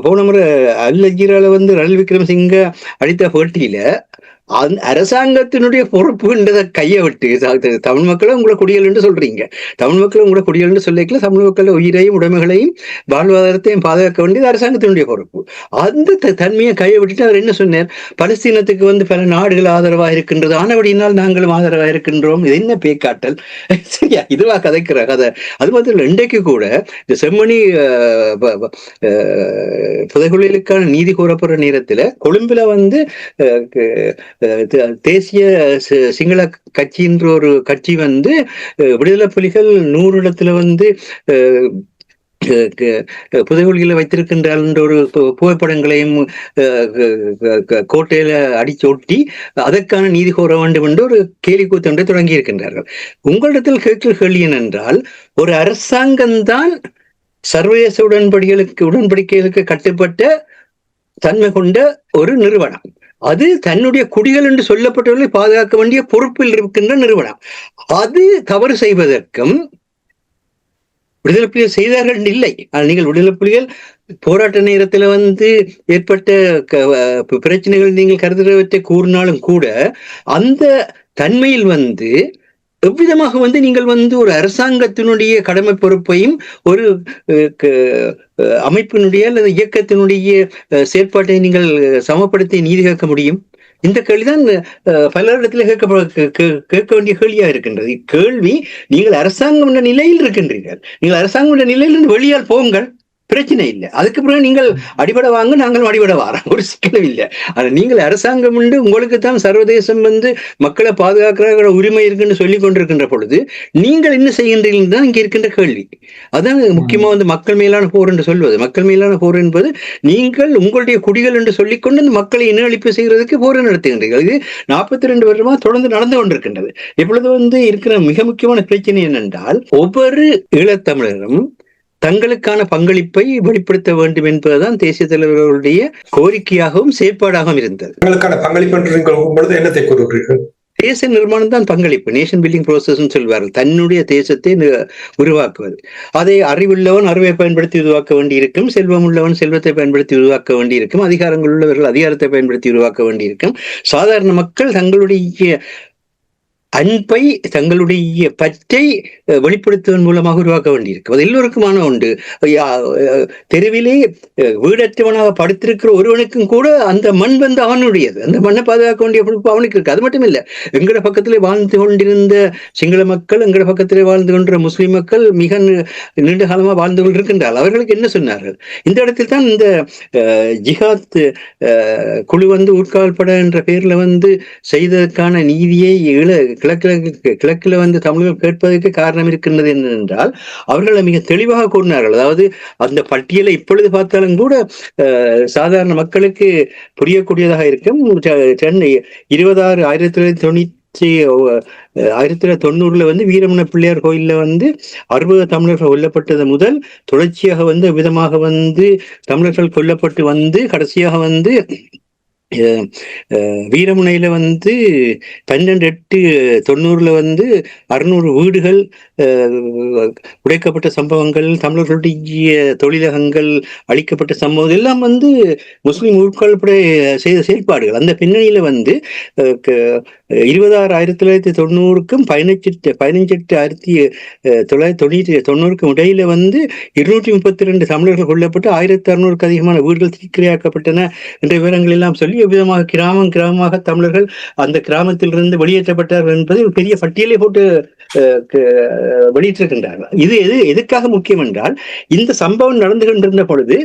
Speaker 2: போன முறை அல் ஜசீரால ரணில் விக்ரமசிங்க அளித்த பேட்டியில அரசாங்கத்தினுடைய பொறுப்பு என்றதை கையை விட்டு, தமிழ் மக்களை உங்களை குடியல் என்று சொல்றீங்க, தமிழ் மக்களை உங்களை குடியல் என்று சொல்லிக்கல, தமிழ் மக்கள் உயிரையும் உடைமைகளையும் வாழ்வாதாரத்தையும் பாதுகாக்க வேண்டியது அரசாங்கத்தினுடைய பொறுப்பு. அந்த தன்மையை கையை விட்டுட்டு அவர் என்ன சொன்னார்? பலஸ்தீனத்துக்கு பல நாடுகள் ஆதரவாக இருக்கின்றது, ஆனபடியினால் நாங்களும் ஆதரவாக இருக்கின்றோம். இது என்ன பேக்காட்டல்? சரியா? இதுவா கதைக்கிற கதை? அது மாத்திரம் இன்றைக்கு கூட இந்த செம்மணி புதைகுழிகளுக்கான நீதி கூறப்படுற நேரத்துல கொழும்புல தேசிய சிங்கள கட்சின்ற ஒரு கட்சி விடுதலை புலிகள் 100 இடத்துல புதைகுழிகளை வைத்திருக்கின்றால் என்ற ஒரு புகைப்படங்களையும் கோட்டையில அடிச்சு ஒட்டி அதற்கான நீதி கோர வேண்டும் என்று ஒரு கேலி கூத்தொன்றை தொடங்கி இருக்கின்றார்கள். உங்களிடத்தில் கேட்கிற கேள்வி என்னென்றால், ஒரு அரசாங்கம்தான் சர்வதேச உடன்படிக்கைகளுக்கு கட்டுப்பட்ட தன்மை கொண்ட ஒரு நிறுவனம். அது தன்னுடைய குடிகள் என்று சொல்லப்பட்டவர்களை பாதுகாக்க வேண்டிய பொறுப்பில் இருக்கின்ற நிறுவனம். அது தவறு செய்வதற்கும் விடுதலை புலிகள் செய்தார்கள் இல்லை. ஆனால் நீங்கள் விடுதலை புலிகள் போராட்ட நேரத்துல ஏற்பட்ட பிரச்சனைகள் நீங்கள் கருதுகிறவற்றை கூறினாலும் கூட அந்த தன்மையில் எவ்விதமாக நீங்கள் ஒரு அரசாங்கத்தினுடைய கடமை பொறுப்பையும் ஒரு அமைப்பினுடைய அல்லது இயக்கத்தினுடைய செயற்பாட்டை நீங்கள் சமப்படுத்தி நீதி கேட்க முடியும்? இந்த கேள்விதான் பலரிடத்துல கேட்க வேண்டிய கேள்வியா இருக்கின்றது. கேள்வி, நீங்கள் அரசாங்கம் என்ற நிலையில் இருக்கின்றீர்கள். நீங்கள் அரசாங்கம் என்ற நிலையிலிருந்து வெளியால் போங்கள், பிரச்சனை இல்லை. அதுக்கு பிறகு நீங்கள் அடிபட வாங்க, நாங்களும் அடிபட வாரோம், ஒரு சிக்கலும் இல்லை. ஆனா நீங்கள் அரசாங்கம் உங்களுக்கு தான் சர்வதேசம் மக்களை பாதுகாக்கிற உரிமை இருக்குன்னு சொல்லி கொண்டிருக்கின்ற பொழுது நீங்கள் என்ன செய்கின்றீர்கள் தான் இங்க இருக்கின்ற கேள்வி. அதான் முக்கியமா மக்கள் மேலான போர் என்று சொல்வது. மக்கள் மேலான போர் என்பது நீங்கள் உங்களுடைய குடிகள் என்று சொல்லிக்கொண்டு அந்த மக்களை இனஅழிப்பு செய்கிறதுக்கு போர் நடத்துகின்றீர்கள். இது 42 வருடமா தொடர்ந்து நடந்து கொண்டிருக்கின்றது. இப்பொழுது இருக்கிற மிக முக்கியமான பிரச்சனை என்னென்றால், ஒவ்வொரு ஈழத்தமிழரும் தங்களுக்கான பங்களிப்பை வெளிப்படுத்த வேண்டும் என்பதுதான் தேசிய தலைவர்களுடைய கோரிக்கையாகவும் செயற்பாடாகவும் இருந்தது.
Speaker 1: தங்களுக்கான பங்களிப்பு என்னத்தை கூறுகிறீர்கள்?
Speaker 2: தேச நிர்மாணம் தான் பங்களிப்பு. நேஷன் பில்டிங் ப்ரோசஸ் சொல்வார்கள். தன்னுடைய தேசத்தை உருவாக்குவது. அதை அறிவுள்ளவன் அறிவை பயன்படுத்தி உருவாக்க வேண்டியிருக்கும், செல்வம் உள்ளவன் செல்வத்தை பயன்படுத்தி உருவாக்க வேண்டியிருக்கும், அதிகாரங்கள் உள்ளவர்கள் அதிகாரத்தை பயன்படுத்தி உருவாக்க வேண்டியிருக்கும். சாதாரண மக்கள் தங்களுடைய அன்பை, தங்களுடைய பற்றை வெளிப்படுத்துவதன் மூலமாக உருவாக்க வேண்டியிருக்கு. அது எல்லோருக்குமான உண்டு. தெருவிலே வீடற்றவனாக படுத்திருக்கிற ஒருவனுக்கும் கூட அந்த மண் அவனுடையது. அந்த மண்ணை பாதுகாக்க வேண்டிய பொறுப்பு அவனுக்கு இருக்கு. அது மட்டும் இல்லை, எங்கட பக்கத்திலே வாழ்ந்து கொண்டிருந்த சிங்கள மக்கள், எங்கட பக்கத்திலே வாழ்ந்து கொண்ட முஸ்லிம் மக்கள் மிக நீண்ட காலமாக வாழ்ந்து கொண்டிருக்கின்றார்கள். அவர்களுக்கு என்ன சொன்னார்கள்? இந்த இடத்தில் தான் இந்த ஜிஹாத் குழு ஊர்காவல் பட என்ற பெயர்ல செய்ததற்கான நீதியை கிழக்குல தமிழர்கள் கேட்பதற்கு காரணம் இருக்கின்றது என்னென்றால், அவர்கள் மிக தெளிவாக கூறினார்கள். அதாவது அந்த பட்டியலை இப்பொழுது பார்த்தாலும் கூட சாதாரண மக்களுக்கு புரியக்கூடியதாக இருக்கும். 1990 வீரமண பிள்ளையார் கோயில்ல 60 தமிழர்கள் கொல்லப்பட்டது முதல் தொடர்ச்சியாக விதமாக தமிழர்கள் கொல்லப்பட்டு கடைசியாக வீரமுனையில 12/8/90 600 வீடுகள் உடைக்கப்பட்ட சம்பவங்கள், தமிழர்களுடைய தொழிலகங்கள் அழிக்கப்பட்ட சம்பவம் எல்லாம் முஸ்லிம் உட்கொள்ளப்பட செய்த செயல்பாடுகள். அந்த பின்னணியில 26/1990க்கும் 15/8/1990க்கும் இடையில 232 தமிழர்கள் கொல்லப்பட்டு 1600க்கு அதிகமான வீடுகள் தீக்கிரையாக்கப்பட்டன என்ற விவரங்கள் எல்லாம் சொல்லி விதமாக கிராமமாக தமிழர்கள் அந்த கிராமத்திலிருந்து வெளியேற்றப்பட்டார்கள் என்பதை ஒரு பெரிய பட்டியலை போட்டு வெளியிட்டிருக்கின்றார்கள். இது எதுக்காக முக்கியம் என்றால், இந்த சம்பவம் நடந்து கொண்டிருந்த பொழுது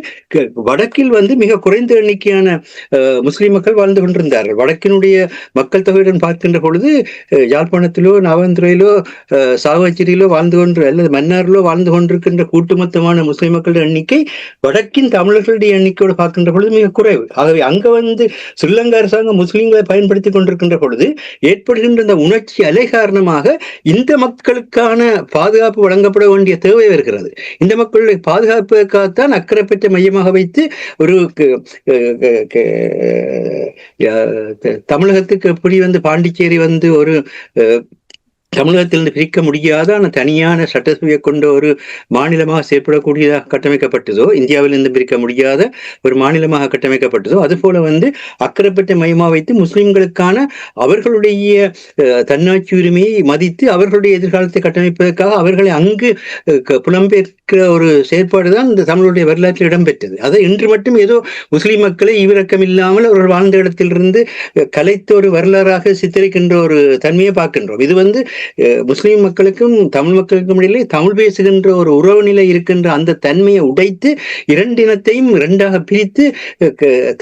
Speaker 2: வடக்கில் மிக குறைந்த எண்ணிக்கையான முஸ்லிம் மக்கள் வாழ்ந்து கொண்டிருந்தார்கள். வடக்கினுடைய மக்கள் தொகையுடன் பார்க்கின்ற பொழுது யாழ்ப்பாணத்திலோ, நாவந்துறையிலோ, சாவச்சேரியிலோ வாழ்ந்து அல்லது மன்னாரிலோ வாழ்ந்து கொண்டிருக்கின்ற கூட்டுமொத்தமான முஸ்லிம் மக்களுடைய எண்ணிக்கை வடக்கின் தமிழர்களுடைய எண்ணிக்கையோடு பார்க்கின்ற பொழுது மிக குறைவு. ஆகவே அங்க ஸ்ரீலங்கா அரசாங்கம் முஸ்லிம்களை பயன்படுத்தி கொண்டிருக்கின்ற பொழுது ஏற்படுகின்ற இந்த உணர்ச்சி அலை காரணமாக இந்த மக்களுக்கான பாதுகாப்பு வழங்கப்பட வேண்டிய தேவை வருகிறது. இந்த மக்களுடைய பாதுகாப்புக்காகத்தான் அக்கறை பெற்ற மையமாக வைத்து ஒரு தமிழகத்துக்கு எப்படி பாண்டிச்சேரி ஒரு தமிழகத்திலிருந்து பிரிக்க முடியாத தனியான சட்டசபையை கொண்ட ஒரு மாநிலமாக செயற்படக்கூடியதாக கட்டமைக்கப்பட்டதோ, இந்தியாவிலிருந்து பிரிக்க முடியாத ஒரு மாநிலமாக கட்டமைக்கப்பட்டதோ, அதுபோல அக்கறைப்பட்ட மையமாக வைத்து முஸ்லிம்களுக்கான அவர்களுடைய தன்னாட்சி உரிமையை மதித்து அவர்களுடைய எதிர்காலத்தை கட்டமைப்பதற்காக அவர்களை அங்கு புலம்பெயர்க்கிற ஒரு செயற்பாடுதான் இந்த தமிழுடைய வரலாற்றில் இடம்பெற்றது. அதை இன்று மட்டும் ஏதோ முஸ்லிம் மக்களை ஈவிரக்கம் இல்லாமல் அவர்கள் வாழ்ந்த இடத்திலிருந்து கலைத்த ஒரு வரலாறாக சித்தரிக்கின்ற ஒரு தன்மையை பார்க்கின்றோம். இது முஸ்லிம் மக்களுக்கும் தமிழ் மக்களுக்கும் இடையிலே தமிழ் பேசுகின்ற ஒரு உறவு நிலை இருக்கின்ற அந்த தன்மையை உடைத்து இரண்டு இனத்தையும் இரண்டாக பிரித்து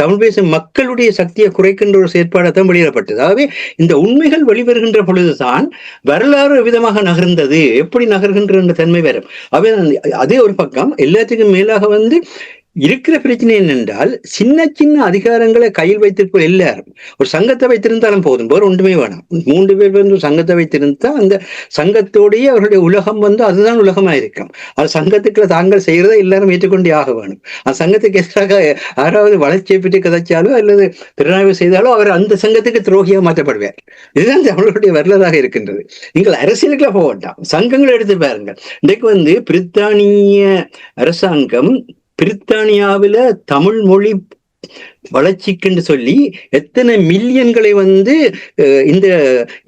Speaker 2: தமிழ் பேசும் மக்களுடைய சக்தியை குறைக்கின்ற ஒரு செயற்பாடாக தான் வெளியிடப்பட்டது. ஆகவே இந்த உண்மைகள் வெளிவருகின்ற பொழுதுதான் வரலாறு விதமாக நகர்ந்தது, எப்படி நகர்கின்ற தன்மை வரும். அவை அதே ஒரு பக்கம் எல்லாத்துக்கும் மேலாக இருக்கிற பிரச்சனை என்னென்றால் சின்ன சின்ன அதிகாரங்களை கையில் வைத்திருப்போம். எல்லாரும் ஒரு சங்கத்தை வைத்திருந்தாலும் போதும், வேறு ஒன்றுமே வேணாம். 3 பேர் சங்கத்தை வைத்திருந்தால் அந்த சங்கத்தோடைய அவருடைய உலகம் அதுதான் உலகமாக இருக்கும். அது சங்கத்துக்குள்ள தாங்கள் செய்யறதை எல்லாரும் ஏற்றுக்கொண்டே ஆக வேணும். அந்த சங்கத்துக்கு எதிராக யாராவது வளர்ச்சியை பற்றி கதைச்சாலோ அல்லது திறனாய்வு செய்தாலோ அவர் அந்த சங்கத்துக்கு துரோகியாக மாற்றப்படுவார். இதுதான் தமிழருடைய வரலாறாக இருக்கின்றது. நீங்கள் அரசியலுக்குள்ள போக வேண்டாம், சங்கங்களை எடுத்து பாருங்கள். இன்றைக்கு பிரித்தானிய அரசாங்கம் பிரித்தானியாவில தமிழ் மொழி வளர்ச்சிக்குன்னு சொல்லி எத்தனை மில்லியன்களை இந்த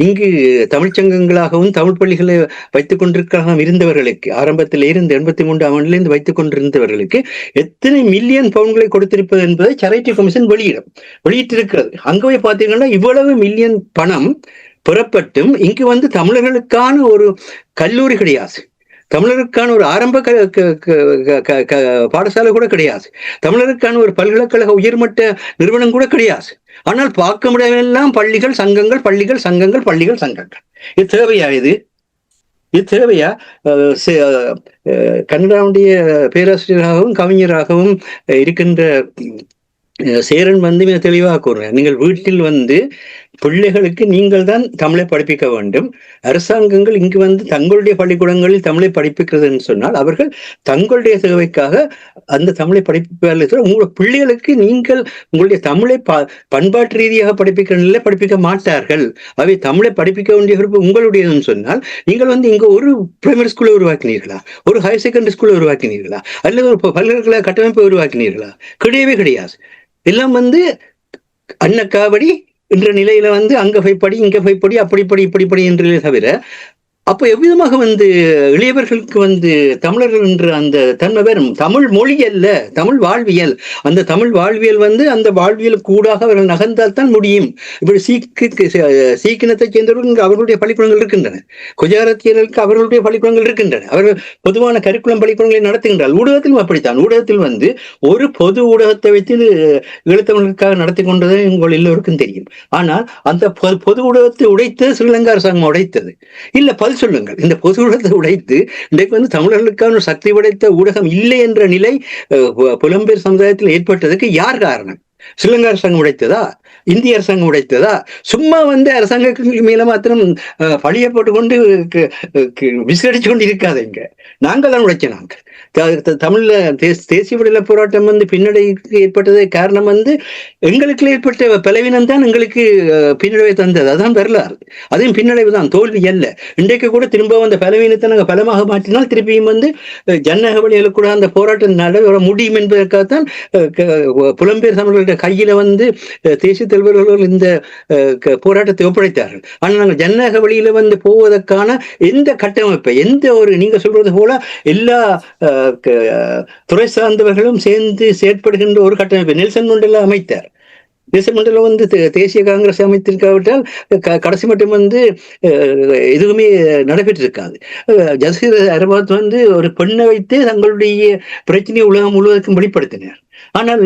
Speaker 2: இங்கு தமிழ்ச்சங்கங்களாகவும் தமிழ் பள்ளிகளை வைத்துக் கொண்டிருக்காக இருந்தவர்களுக்கு ஆரம்பத்தில் இருந்து 83ஆம் ஆண்டிலிருந்து வைத்துக் கொண்டிருந்தவர்களுக்கு எத்தனை மில்லியன் பவுண்ட்களை கொடுத்திருப்பது என்பதை சேரிட்டி கமிஷன் வெளியிட்டிருக்கிறது. அங்க போய் பார்த்தீங்கன்னா இவ்வளவு மில்லியன் பணம் பெறப்பட்டும் இங்கு தமிழர்களுக்கான ஒரு கல்லூரி கிடையாது, தமிழருக்கான ஒரு ஆரம்ப பாடசாலை கூட கிடையாது, தமிழருக்கான ஒரு பல்கலைக்கழக உயர்மட்ட நிறுவனம் கூட கிடையாது. ஆனால் பார்க்க முடியாதெல்லாம் பள்ளிகள் சங்கங்கள், பள்ளிகள் சங்கங்கள், பள்ளிகள் சங்கங்கள். இது தேவையா? இது தேவையா? கனடாவுடைய பேராசிரியராகவும் கவிஞராகவும் இருக்கின்ற சேரன் மிக தெளிவாக கூறுறேன். நீங்கள் வீட்டில் பிள்ளைகளுக்கு நீங்கள் தான் தமிழை படிப்பிக்க வேண்டும். அரசாங்கங்கள் இங்கு தங்களுடைய பள்ளிக்கூடங்களில் தமிழை படிப்பிக்கிறதுன்னு சொன்னால் அவர்கள் தங்களுடைய தேவைக்காக அந்த தமிழை படிப்பிப்பார்கள். உங்களுடைய பிள்ளைகளுக்கு நீங்கள் உங்களுடைய தமிழை பண்பாட்டு ரீதியாக படிப்பிக்கிற நிலை படிப்பிக்க மாட்டார்கள். அவை தமிழை படிப்பிக்க வேண்டிய உங்களுடையதுன்னு சொன்னால் நீங்கள் இங்க ஒரு பிரைமரி ஸ்கூலை உருவாக்கினீர்களா, ஒரு ஹையர் செகண்டரி ஸ்கூலை உருவாக்கினீர்களா, அல்லது ஒரு பல்கலைக்கழக கட்டமைப்பை உருவாக்கினீர்களா? கிடையவே கிடையாது. எல்லாம் அன்னக்காவடி என்ற நிலையில அங்க போய் படி, இங்க போய் படி, அப்படி படி, இப்படி படி என்று தவிர அப்போ எவ்விதமாக இளையவர்களுக்கு தமிழர்கள் என்ற அந்த தன்மை வரும். தமிழ் மொழி அல்ல, தமிழ் வாழ்வியல். அந்த தமிழ் வாழ்வியல் அந்த வாழ்வியல் கூடாக அவர்கள் நகர்ந்தால் தான் முடியும். இப்படி சீக்கினத்தை சேர்ந்தவர்கள் அவர்களுடைய பள்ளிக்கூடங்கள் இருக்கின்றன, குஜராத்தியர்களுக்கு அவர்களுடைய பள்ளிக்கூடங்கள் இருக்கின்றன, அவர்கள் பொதுவான கரிக்குலம் பள்ளிக்கூடங்களை நடத்துகின்றார். ஊடகத்திலும் அப்படித்தான். ஊடகத்தில் ஒரு பொது ஊடகத்தை வைத்து ஈழத்தமிழர்களுக்காக நடத்தி கொண்டதை உங்கள் எல்லோருக்கும் தெரியும். ஆனால் அந்த பொது ஊடகத்தை உடைத்தது ஸ்ரீலங்கா அரசாங்கம் உடைத்தது இல்ல. சொல்லுங்கள், இந்த பொது ஊடகத்தை உடைத்து இன்றைக்கு தமிழர்களுக்கான சக்தி படைத்த ஊடகம் இல்லை என்ற நிலை புலம்பெயர் சமுதாயத்தில் ஏற்பட்டதுக்கு யார் காரணம்? ஸ்ரீலங்கா அரசாங்கம் உடைத்ததா? இந்திய அரசாங்கம் உடைத்ததா? சும்மா அரசாங்கங்களுக்கு மேல மாத்திரம் பழிய போட்டுக்கொண்டு விசிலடிச்சு கொண்டு இருக்காதுங்க. நாங்கள் தான் உடைச்ச. நாங்கள் தமிழ்ல தேசிய விடுதலை போராட்டம் பின்னடைவுக்கு ஏற்பட்டது காரணம் எங்களுக்கு ஏற்பட்ட பலவீனம் தான் எங்களுக்கு பின்னடைவை தந்தது. அதுதான் வரலாறு. அதையும் பின்னடைவு தான், தோல்வி அல்ல. இன்றைக்கு கூட திரும்ப அந்த பலவீனத்தை நாங்கள் பலமாக மாற்றினால் திருப்பியும் ஜனநாயக வழிகளுக்கு கூட அந்த போராட்டம் நடைபெற முடியும் என்பதற்காகத்தான் புலம்பெயர் தமிழர்களுடைய கையில தேசிய தலைவர்கள் இந்த போராட்டத்தை ஒப்படைத்தார்கள். ஆனால் நாங்கள் ஜனநாயக வழியில போவதற்கான எந்த கட்டமைப்பை, எந்த ஒரு நீங்க சொல்றது போல எல்லா துறை சார்ந்தவர்களும் சேர்ந்து செயற்படுகின்ற ஒரு கட்டமைப்பை நெல்சன் மண்டேலா அமைத்தார். நெல்சன் மண்டேலா தேசிய காங்கிரஸ் அமைத்திருக்காவிட்டால் கடைசி மட்டும் எதுவுமே நடைபெற்றிருக்காது. ஜசீர் அரபாத் ஒரு பெண்ணை வைத்து தங்களுடைய பிரச்சனையை உலகம் முழுவதற்கும் வெளிப்படுத்தினார். ஆனால்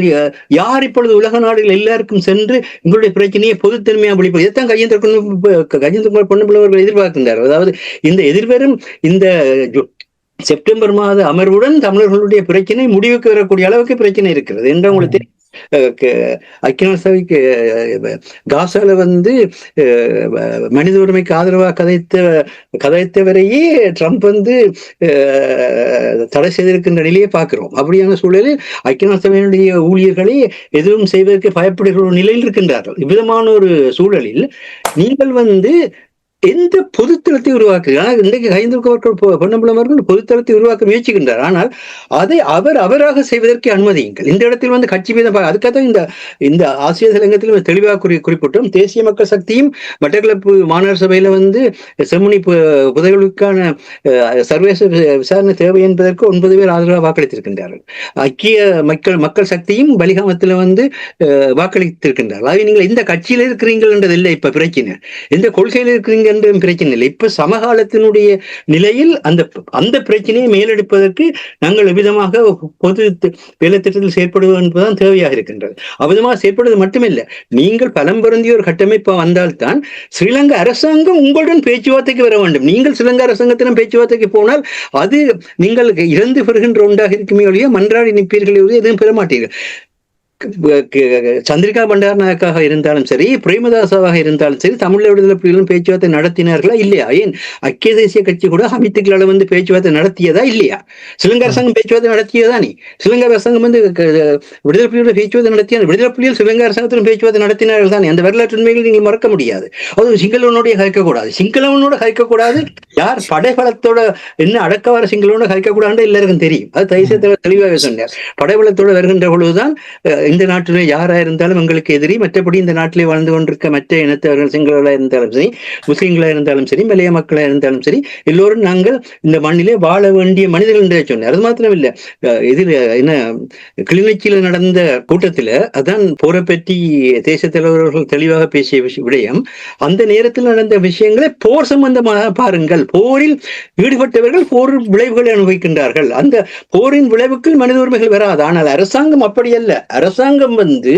Speaker 2: யார் இப்பொழுது உலக நாடுகள் எல்லாருக்கும் சென்று உங்களுடைய பிரச்சனையை பொதுத்தன்மையாக வெளிப்படுத்தி இதைத்தான் கையேந்திர பொன்னம்பலவர்கள் எதிர்பார்க்கின்றார். அதாவது இந்த எதிர்வரும் இந்த செப்டம்பர் மாத அமர்வுடன் தமிழர்களுடைய பிரச்சனை முடிவுக்கு வரக்கூடிய அளவுக்கு பிரச்சனை இருக்கிறது என்று உங்களுக்கு ஐக்கிய சபைக்கு காசால மனித உரிமைக்கு ஆதரவாக கதைத்தவரையே ட்ரம்ப் தடை செய்திருக்கின்ற நிலையை பார்க்கிறோம். அப்படியான சூழலில் ஐக்கிய சபையினுடைய ஊழியர்களை எதுவும் செய்வதற்கு பயப்படுகிற ஒரு நிலையில் இருக்கின்றார்கள். இவ்விதமான ஒரு சூழலில் நீங்கள் எந்த பொதுத்தளத்தை உருவாக்குகிறார்? இன்றைக்கு பொன்னம்பலம் பொதுத்தளத்தை உருவாக்க முயற்சிக்கின்றார். ஆனால் அதை அவராக செய்வதற்கு அனுமதியுங்கள். இந்த இடத்தில் கட்சி மீது அதுக்காக இந்த ஆசிரியர் தலைங்கத்தில் தெளிவாக குறிப்பிட்டோம். தேசிய மக்கள் சக்தியும் மட்டக்களப்பு மாநகர சபையில செம்மணி புதைகளுக்கான சர்வதேச விசாரணை தேவை என்பதற்கு 9 பேர் ஆதரவாக வாக்களித்திருக்கின்றார்கள். ஐக்கிய மக்கள் சக்தியும் பலிகாமத்தில் வாக்களித்திருக்கின்றார்கள். ஆகவே நீங்கள் இந்த கட்சியில இருக்கிறீர்கள் என்றதில்லை இப்ப பிரச்சனை. எந்த கொள்கையில் இருக்கிறீங்க என்ற பிரச்சனை இல்லை. இப்ப சமகாலத்தினுடைய நிலையில் அந்த பிரச்சனையை மேலெடுப்பதற்கு நாங்கள் எவ்விதமாக பொது வேலை திட்டத்தில் செயற்படுவது என்பதுதான் தேவையாக இருக்கின்றது. அவ்விதமாக செயற்படுவது மட்டுமில்லை, நீங்கள் பலம் பொருந்திய ஒரு கட்டமைப்பு வந்தால்தான் ஸ்ரீலங்கா அரசாங்கம் உங்களுடன் பேச்சுவார்த்தைக்கு வர வேண்டும். நீங்கள் ஸ்ரீலங்கா அரசாங்கத்திடம் பேச்சுவார்த்தைக்கு போனால் அது நீங்கள் இறந்து பெறுகின்ற ஒன்றாக இருக்குமே ஒழிய மன்றாடி நிற்பீர்களே எதுவும் பெற மாட்டீர்கள். சந்திரிகா பண்டாரநாயக்காக இருந்தாலும் சரி, பிரேமதாசாவாக இருந்தாலும் சரி, தமிழ் விடுதலை புலிகளும் பேச்சுவார்த்தை நடத்தினார்களா இல்லையா? ஏன் ஐக்கிய தேசிய கட்சி கூட அமைத்துக்களால் வந்து பேச்சுவார்த்தை நடத்தியதா இல்லையா? ஸ்ரீலங்கா அரசாங்கம் பேச்சுவார்த்தை நடத்தியதா? நீ ஸ்ரீலங்கா அரசாங்கம் வந்து விடுதலை புலிகளோட பேச்சுவார்த்தை நடத்திய விடுதலை புலிகள் ஸ்ரீலங்கா அரசாங்கத்திலும் பேச்சுவார்த்தை நடத்தினார்கள் தானே. அந்த வரலாற்று உண்மைகளை நீங்கள் மறக்க முடியாது. அது சிங்களவனுடைய கதைக்கக்கூடாது, சிங்களவனோட கதைக்கக்கூடாது, யார் படைபலத்தோட என்ன அடக்கவார சிங்களவனோட கதைக்கக்கூடாது எல்லாருக்கும் தெரியும். அது தைசியத்தோட தெளிவாக சொன்னார். படைபலத்தோட வருகின்ற பொழுதுதான் இந்த நாட்டிலே யாரா இருந்தாலும் எங்களுக்கு எதிரி. மற்றபடி இந்த நாட்டிலே வாழ்ந்து கொண்டிருக்க மற்ற இனத்தவர்கள் சிங்களர்களா இருந்தாலும் சரி, முஸ்லீம்களா இருந்தாலும் சரி, மலைய மக்களா இருந்தாலும் சரி, எல்லோரும் நாங்கள் இந்த மண்ணிலே வாழ வேண்டிய மனிதர்கள் என்று சொன்னார். அது மாத்திரம் இல்ல, இதில் என்ன கிளிநொச்சியில நடந்த கூட்டத்துல அதான் போரை பற்றி தேசிய தலைவர்கள் தெளிவாக பேசிய விடயம். அந்த நேரத்தில் நடந்த விஷயங்களை போர் சம்பந்தமாக பாருங்கள். போரில் ஈடுபட்டவர்கள் போர் விளைவுகளை அனுபவிக்கின்றார்கள். அந்த போரின் விளைவுக்கு மனித உரிமைகள் வராது. ஆனால் அரசாங்கம் அப்படி அல்ல. அரசாங்கம் வந்து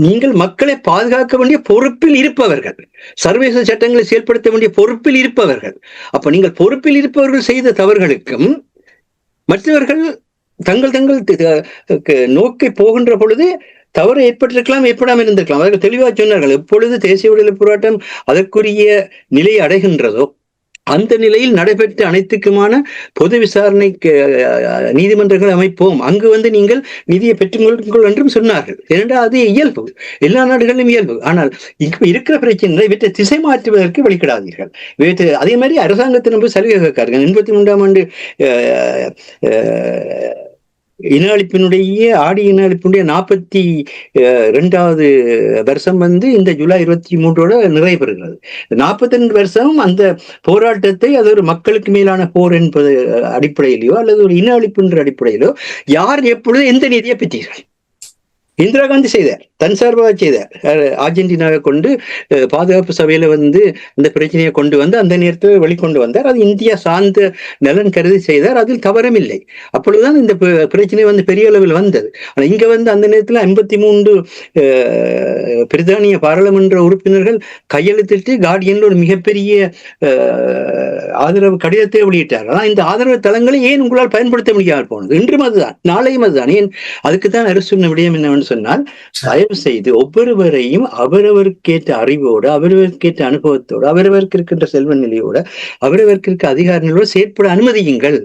Speaker 2: நீங்கள் மக்களை பாதுகாக்க வேண்டிய பொறுப்பில் இருப்பவர்கள், சர்வதேச சட்டங்களை செயல்படுத்த வேண்டிய பொறுப்பில் இருப்பவர்கள். அப்ப நீங்கள் பொறுப்பில் இருப்பவர்கள் செய்த தவறுகளுக்கும் மற்றவர்கள் தங்கள் நோக்கி போகின்ற பொழுது தவறு ஏற்பட்டிருக்கலாம், ஏற்படாமல் இருந்திருக்கலாம். அவர்கள் தெளிவாக சொன்னார்கள், எப்பொழுது தேசிய விடுதலை போராட்டம் அதற்குரிய நிலையை அடைகின்றதோ அந்த நிலையில் நடைபெற்ற அனைத்துக்குமான பொது விசாரணை நீதிமன்றங்கள் அமைப்போம், அங்கு வந்து நீங்கள் நிதியை பெற்றுக்கொள்ளுங்கள் என்றும் சொன்னார்கள். ஏனென்றால் அது இயல்பு, எல்லா நாடுகளிலும் இயல்பு. ஆனால் இங்கு இருக்கிற பிரச்சனைகளை இவற்றை திசை மாற்றுவதற்கு வழிகிடாதீர்கள். அதே மாதிரி அரசாங்கத்தின் சலுகை கேட்கார்கள். 83ஆம் ஆண்டு ஆடி இன அழிப்பினுடைய 42வது வருஷம் வந்து இந்த ஜூலை 23 நிறைவு பெறுகிறது. 42 வருஷம் அந்த போராட்டத்தை அது ஒரு மக்களுக்கு மேலான போர் என்பது அடிப்படையிலோ அல்லது ஒரு இன அழிப்பு என்ற அடிப்படையிலோ யார் எப்பொழுது எந்த நீதியை பெற்றீர்கள்? இந்திரா காந்தி செய்தார், தன் சார்பாக செய்தார். அர்ஜென்டினாவை கொண்டு பாதுகாப்பு சபையில வந்து இந்த பிரச்சனையை கொண்டு வந்து அந்த நேரத்தில் வெளிக்கொண்டு வந்தார். அது இந்தியா சார்ந்த நலன் கருதி செய்தார், அதில் தவறமில்லை. அப்பொழுதுதான் இந்த பிரச்சனை வந்து பெரிய அளவில் வந்தது. ஆனால் இங்க வந்து அந்த நேரத்தில் 53 பிரித்தானிய பாராளுமன்ற உறுப்பினர்கள் கையெழுத்திட்டு கார்டியன்ல ஒரு மிகப்பெரிய ஆதரவு கடிதத்தை வெளியிட்டார். ஆனால் இந்த ஆதரவு தளங்களை ஏன் உங்களால் பயன்படுத்த முடியாமல் போனது? இன்றும் அதுதான், நாளையும் அதுதான். ஏன் அதுக்குத்தான் அரசு சொன்ன விடயம் என்னவென்று சொன்னால், தயவு செய்து ஒவ்வொருவரையும் அவரவருக்கேற்ற அறிவோடு, அவரவருக்கேற்ற அனுபவத்தோடு, அவரவருக்கு இருக்கின்ற செல்வ நிலையோடு, அவரவருக்கு இருக்க அதிகார நிலையோடு செயற்பட அனுமதியுங்கள்.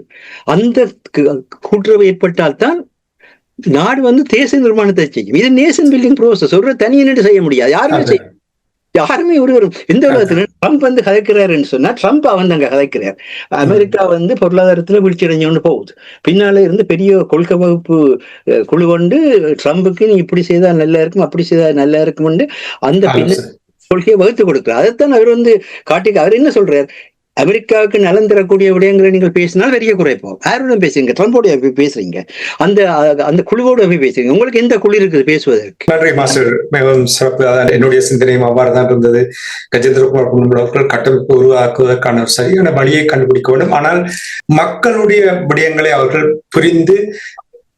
Speaker 2: அந்த கூட்டுறவு ஏற்பட்டால்தான் நாடு வந்து தேச நிர்மாணத்தை செய்யும். இது நேஷன் பில்டிங் ப்ரோசஸ். ஒரு தனியனிட்டு செய்ய முடியாது, யாருமே ஒருவரும். எந்த உலகத்துல ட்ரம்ப் வந்து கதைக்கிறாருன்னு சொன்னா ட்ரம்ப் அவன் அங்க கதைக்கிறார். அமெரிக்கா வந்து பொருளாதாரத்துல வீழ்ச்சி அடைஞ்சோன்னு போகுது. பின்னால இருந்து பெரிய கொள்கை வகுப்பு குழு கொண்டு ட்ரம்புக்கு நீ இப்படி செய்தா நல்லா இருக்கும், அப்படி செய்தா நல்லா இருக்கும்னு அந்த கொள்கையை வகுத்து கொடுக்கிறார். அதைத்தான் அவர் வந்து அவர் என்ன சொல்றார்? அமெரிக்காவுக்கு நலன் தரக்கூடிய விடயங்களை நீங்கள் பேசினால் வரிய குறைப்போம். யாருடன் பேசுறீங்க? ட்ரம்போட பேசுறீங்க, அந்த குழுவோட பேசுறீங்க. உங்களுக்கு எந்த குழு இருக்குது பேசுவதற்கு?
Speaker 1: நன்றி மாஸ்டர், மிகவும் சிறப்பு. அதான் என்னுடைய சிந்தனையும் அவ்வாறு தான் இருந்தது. கஜேந்திரகுமார் பொன்னம்பலம் கட்டமைப்பு உருவாக்குவதற்கான சரியான வழியை கண்டுபிடிக்க வேண்டும். ஆனால் மக்களுடைய விடயங்களை அவர்கள் புரிந்து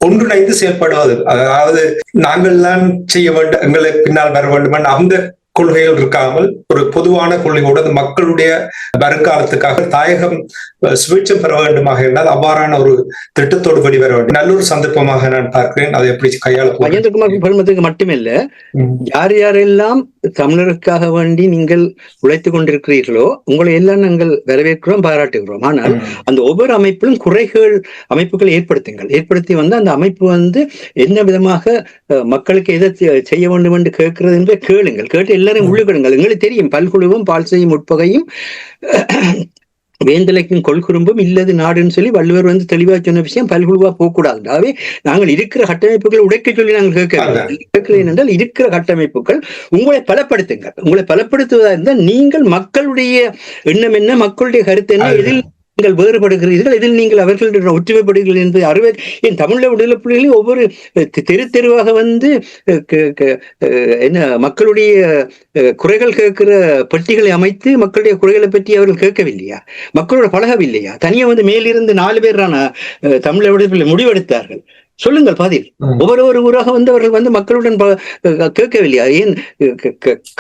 Speaker 1: ஒன்றிணைந்து செயல்படுவது, அதாவது நாங்கள் தான் செய்ய வேண்டும், எங்களை பின்னால் வர வேண்டும் அந்த கொள்கைகள் இருக்காமல் ஒரு பொதுவான கொள்கையோடு அந்த மக்களுடைய வருங்காலத்துக்காக தாயகம் சுபிட்சம் பெற வேண்டுமாக இருந்தால் அவ்வாறான ஒரு திட்டத்தோடு வெளிவர வேண்டும். நல்ல ஒரு சந்தர்ப்பமாக நான் பார்க்கிறேன். அதை எப்படி கையாள
Speaker 2: கஜேந்திரகுமார் மட்டுமில்ல, யார் யாரெல்லாம் தமிழருக்காக வேண்டி நீங்கள் உழைத்துக் கொண்டிருக்கிறீர்களோ உங்களை எல்லாம் நாங்கள் வரவேற்கிறோம், பாராட்டுகிறோம். ஆனால் அந்த ஒவ்வொரு அமைப்பிலும் குறைகள் அமைப்புகள் ஏற்படுத்தி வந்து அந்த அமைப்பு வந்து என்ன விதமாக மக்களுக்கு எதை செய்ய வேண்டும் என்று கேட்கிறது என்று கேட்டு எல்லாரும் உள்ளுக்கிடுங்கள். எங்களுக்கு தெரியும், பல்குழுவும் பால் செய்யும் உட்பகையும் வேந்தலைக்கும் கொள்குறும்பும் இல்லது நாடுன்னு சொல்லி வள்ளுவர் வந்து தெளிவா சொன்ன விஷயம். பல்குழுவா போகக்கூடாது. நாங்கள் இருக்கிற கட்டமைப்புகளை உடைக்க சொல்லி நாங்கள் கேட்கிறேன் என்றால் இருக்கிற கட்டமைப்புகள் உங்களை பலப்படுத்துங்கள். உங்களை பலப்படுத்துவதா இருந்தால் நீங்கள் மக்களுடைய எண்ணம் என்ன, மக்களுடைய கருத்து என்ன, எதில் நீங்கள் வேறுபடுகிறீர்கள், இதில் நீங்கள் அவர்களுடைய ஒற்றுமைப்படுகிறீர்கள் என்பதை அறிவே. என் தமிழ விடுதலை புலிகளில் ஒவ்வொரு தெரு தெருவாக வந்து என்ன மக்களுடைய குறைகள் கேட்கிற பெட்டிகளை அமைத்து மக்களுடைய குறைகளை பற்றி அவர்கள் கேட்கவில்லையா? மக்களோட பழகவில்லையா? தனியாக வந்து மேலிருந்து 4 பேரான தமிழ விடுதலை முடிவெடுத்தார்கள். சொல்லுங்கள் பாதில். ஒவ்வொரு ஊராக வந்து அவர்கள் வந்து மக்களுடன் கேட்கவில்லையா? ஏன்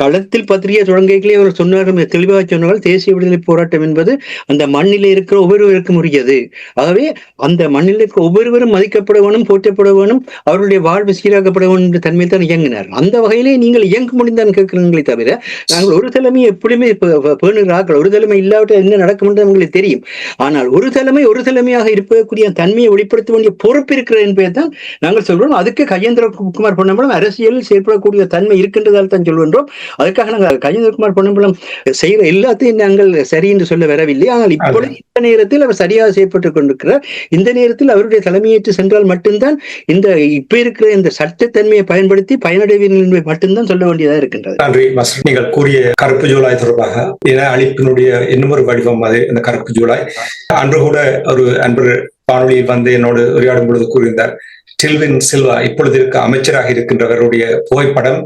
Speaker 2: களத்தில் பத்திரிகை தொடங்கிகளே அவர்கள் சொன்னார்கள், தெளிவாக சொன்னார்கள், தேசிய விடுதலை போராட்டம் என்பது அந்த மண்ணிலே இருக்கிற ஒவ்வொருவருக்கும் உரியது. ஆகவே அந்த மண்ணில் இருக்கிற ஒவ்வொருவரும் மதிக்கப்பட வேணும், போற்றப்பட வேணும், அவர்களுடைய வாழ்வு சீராக்கப்பட வேண்டும் என்ற தன்மையில் தான் இயங்கினார்கள். அந்த வகையிலே நீங்கள் இயங்க முடிந்தான் கேட்கிறீங்களே தவிர, நாங்கள் ஒரு தலைமை எப்படியுமே பேணுகிறார்கள். ஒரு தலைமை இல்லாவிட்டால் என்ன நடக்கும் என்று உங்களுக்கு தெரியும். ஆனால் ஒரு தலைமையாக இருக்கக்கூடிய தன்மையை வெளிப்படுத்த வேண்டிய பொறுப்பு இருக்கிற என்பதை தான் நாங்கள் சொல்றோம். அதுக்கு கஜேந்திரகுமார் பொன்னம்பலம் அரசியலில் செயல்படக்கூடிய தன்மை இருக்கின்றதால் தான் சொல்கின்றோம். அதுக்காக நாங்கள் கஜேந்திரகுமார் பொன்னம்பலம் செய்கிற எல்லாத்தையும் நாங்கள் சரி என்று சொல்ல வரவில்லை. ஆனால் இப்பொழுது இந்த நேரத்தில் அவர் சரியாக செயல்பட்டுக் கொண்டிருக்கிறார். இந்த நேரத்தில் அவருடைய தலைமையேற்று சென்றால் மட்டும்தான் இந்த இப்ப இருக்கிற இந்த சட்டத்தன்மையை பயன்படுத்தி பயனடைவீர்கள் என்பதை மட்டும்தான் சொல்ல வேண்டியதாக இருக்கின்றது.
Speaker 1: நன்றி மாஸ்டர். நீங்கள் கூறிய கருப்பு ஜூலை தொடர்பாக இன அழிப்பினுடைய இன்னொரு வடிவம் அது இந்த கருப்பு ஜூலை. அன்று கூட ஒரு அன்பர் வானொலியில் வந்து என்னோடு உரையாடும் பொழுது கூறியிருந்தார், டில்வின் சில்வா இப்பொழுது இருக்க அமைச்சராக இருக்கின்றவருடைய புகைப்படம்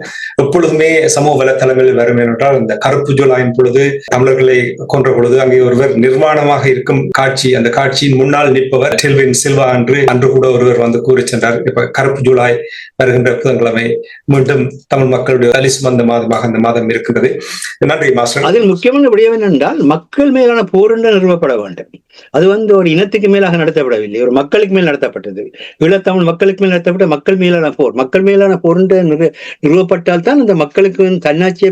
Speaker 1: எப்பொழுதுமே சமூக வலைத்தளங்களில் வரும் என்றால் இந்த கருப்பு ஜூலாயின் பொழுது தமிழர்களை கொன்ற பொழுது அங்கே ஒருவர் நிர்மாணமாக இருக்கும் காட்சி, அந்த காட்சியின் முன்னால் நிற்பவர் டில்வின் சில்வா என்று அன்று கூட ஒருவர் வந்து கூறி சென்றார். இப்ப கருப்பு ஜூலாய் வருகின்ற புதன்கிழமை மீண்டும் தமிழ் மக்களுடைய தலி சுமந்த மாதமாக அந்த மாதம் இருக்கின்றது. நன்றி மாஸ்டர்.
Speaker 2: அதில் முக்கியமான விடயம் என்னென்றால் மக்கள் மேலான போர் என்று நிறுவப்பட வேண்டும். அது வந்து ஒரு இனத்துக்கு மேலாக நடத்தப்படவில்லை, ஒரு மக்களுக்கு மேல் நடத்தப்பட்டது. ஈழத்தமிழ் மக்களுக்கு மேல் நடத்தப்பட்ட மக்கள் மேலான போர் என்று நிறுவப்பட்டால் தான் அந்த மக்களுக்கு தன்னாட்சியை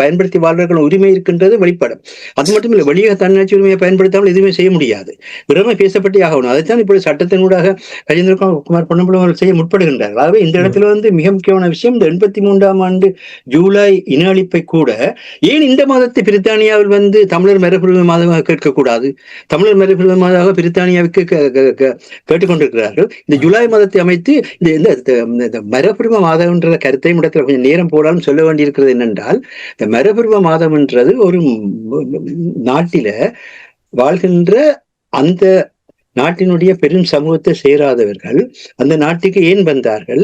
Speaker 2: பயன்படுத்தி வாழ்வர்கள் உரிமை இருக்கின்றது வெளிப்படும். அது மட்டும் இல்லை, வெளியே தன்னாட்சி உரிமையை பயன்படுத்தாமல் எதுவுமே செய்ய முடியாது. விரைமை பேசப்பட்டே ஆகணும். அதைத்தான் இப்படி சட்டத்தினூடாக கஜேந்திரகுமார் பொன்னம்பலம் செய்ய முற்படுகின்றார்கள். ஆகவே இந்த இடத்துல வந்து மிக முக்கியமான விஷயம், இந்த 83ஆம் ஆண்டு ஜூலை இன அழிப்பை கூட ஏன் இந்த மாதத்தை பிரித்தானியாவில் வந்து தமிழர் மரபுரிமை மாதமாக கேட்கக்கூடாது? தமிழர் மரபுரிமை மாதமாக பிரித்தானியாவுக்கு கேட்டுக்கொண்டிருக்கிறார்கள். இந்த ஜூலை மாதத்தை அமைத்து இந்த மரபுரிமை மாதம் என்ற கருத்தை இடத்துல கொஞ்சம் நேரம் போடாலும் சொல்ல வேண்டியிருக்கிறது என்னென்றால், இந்த மரபுரிமை மாதம் என்றது ஒரு நாட்டில வாழ்கின்ற அந்த நாட்டினுடைய பெரும் சமூகத்தை சேராதவர்கள் அந்த நாட்டுக்கு ஏன் வந்தார்கள்,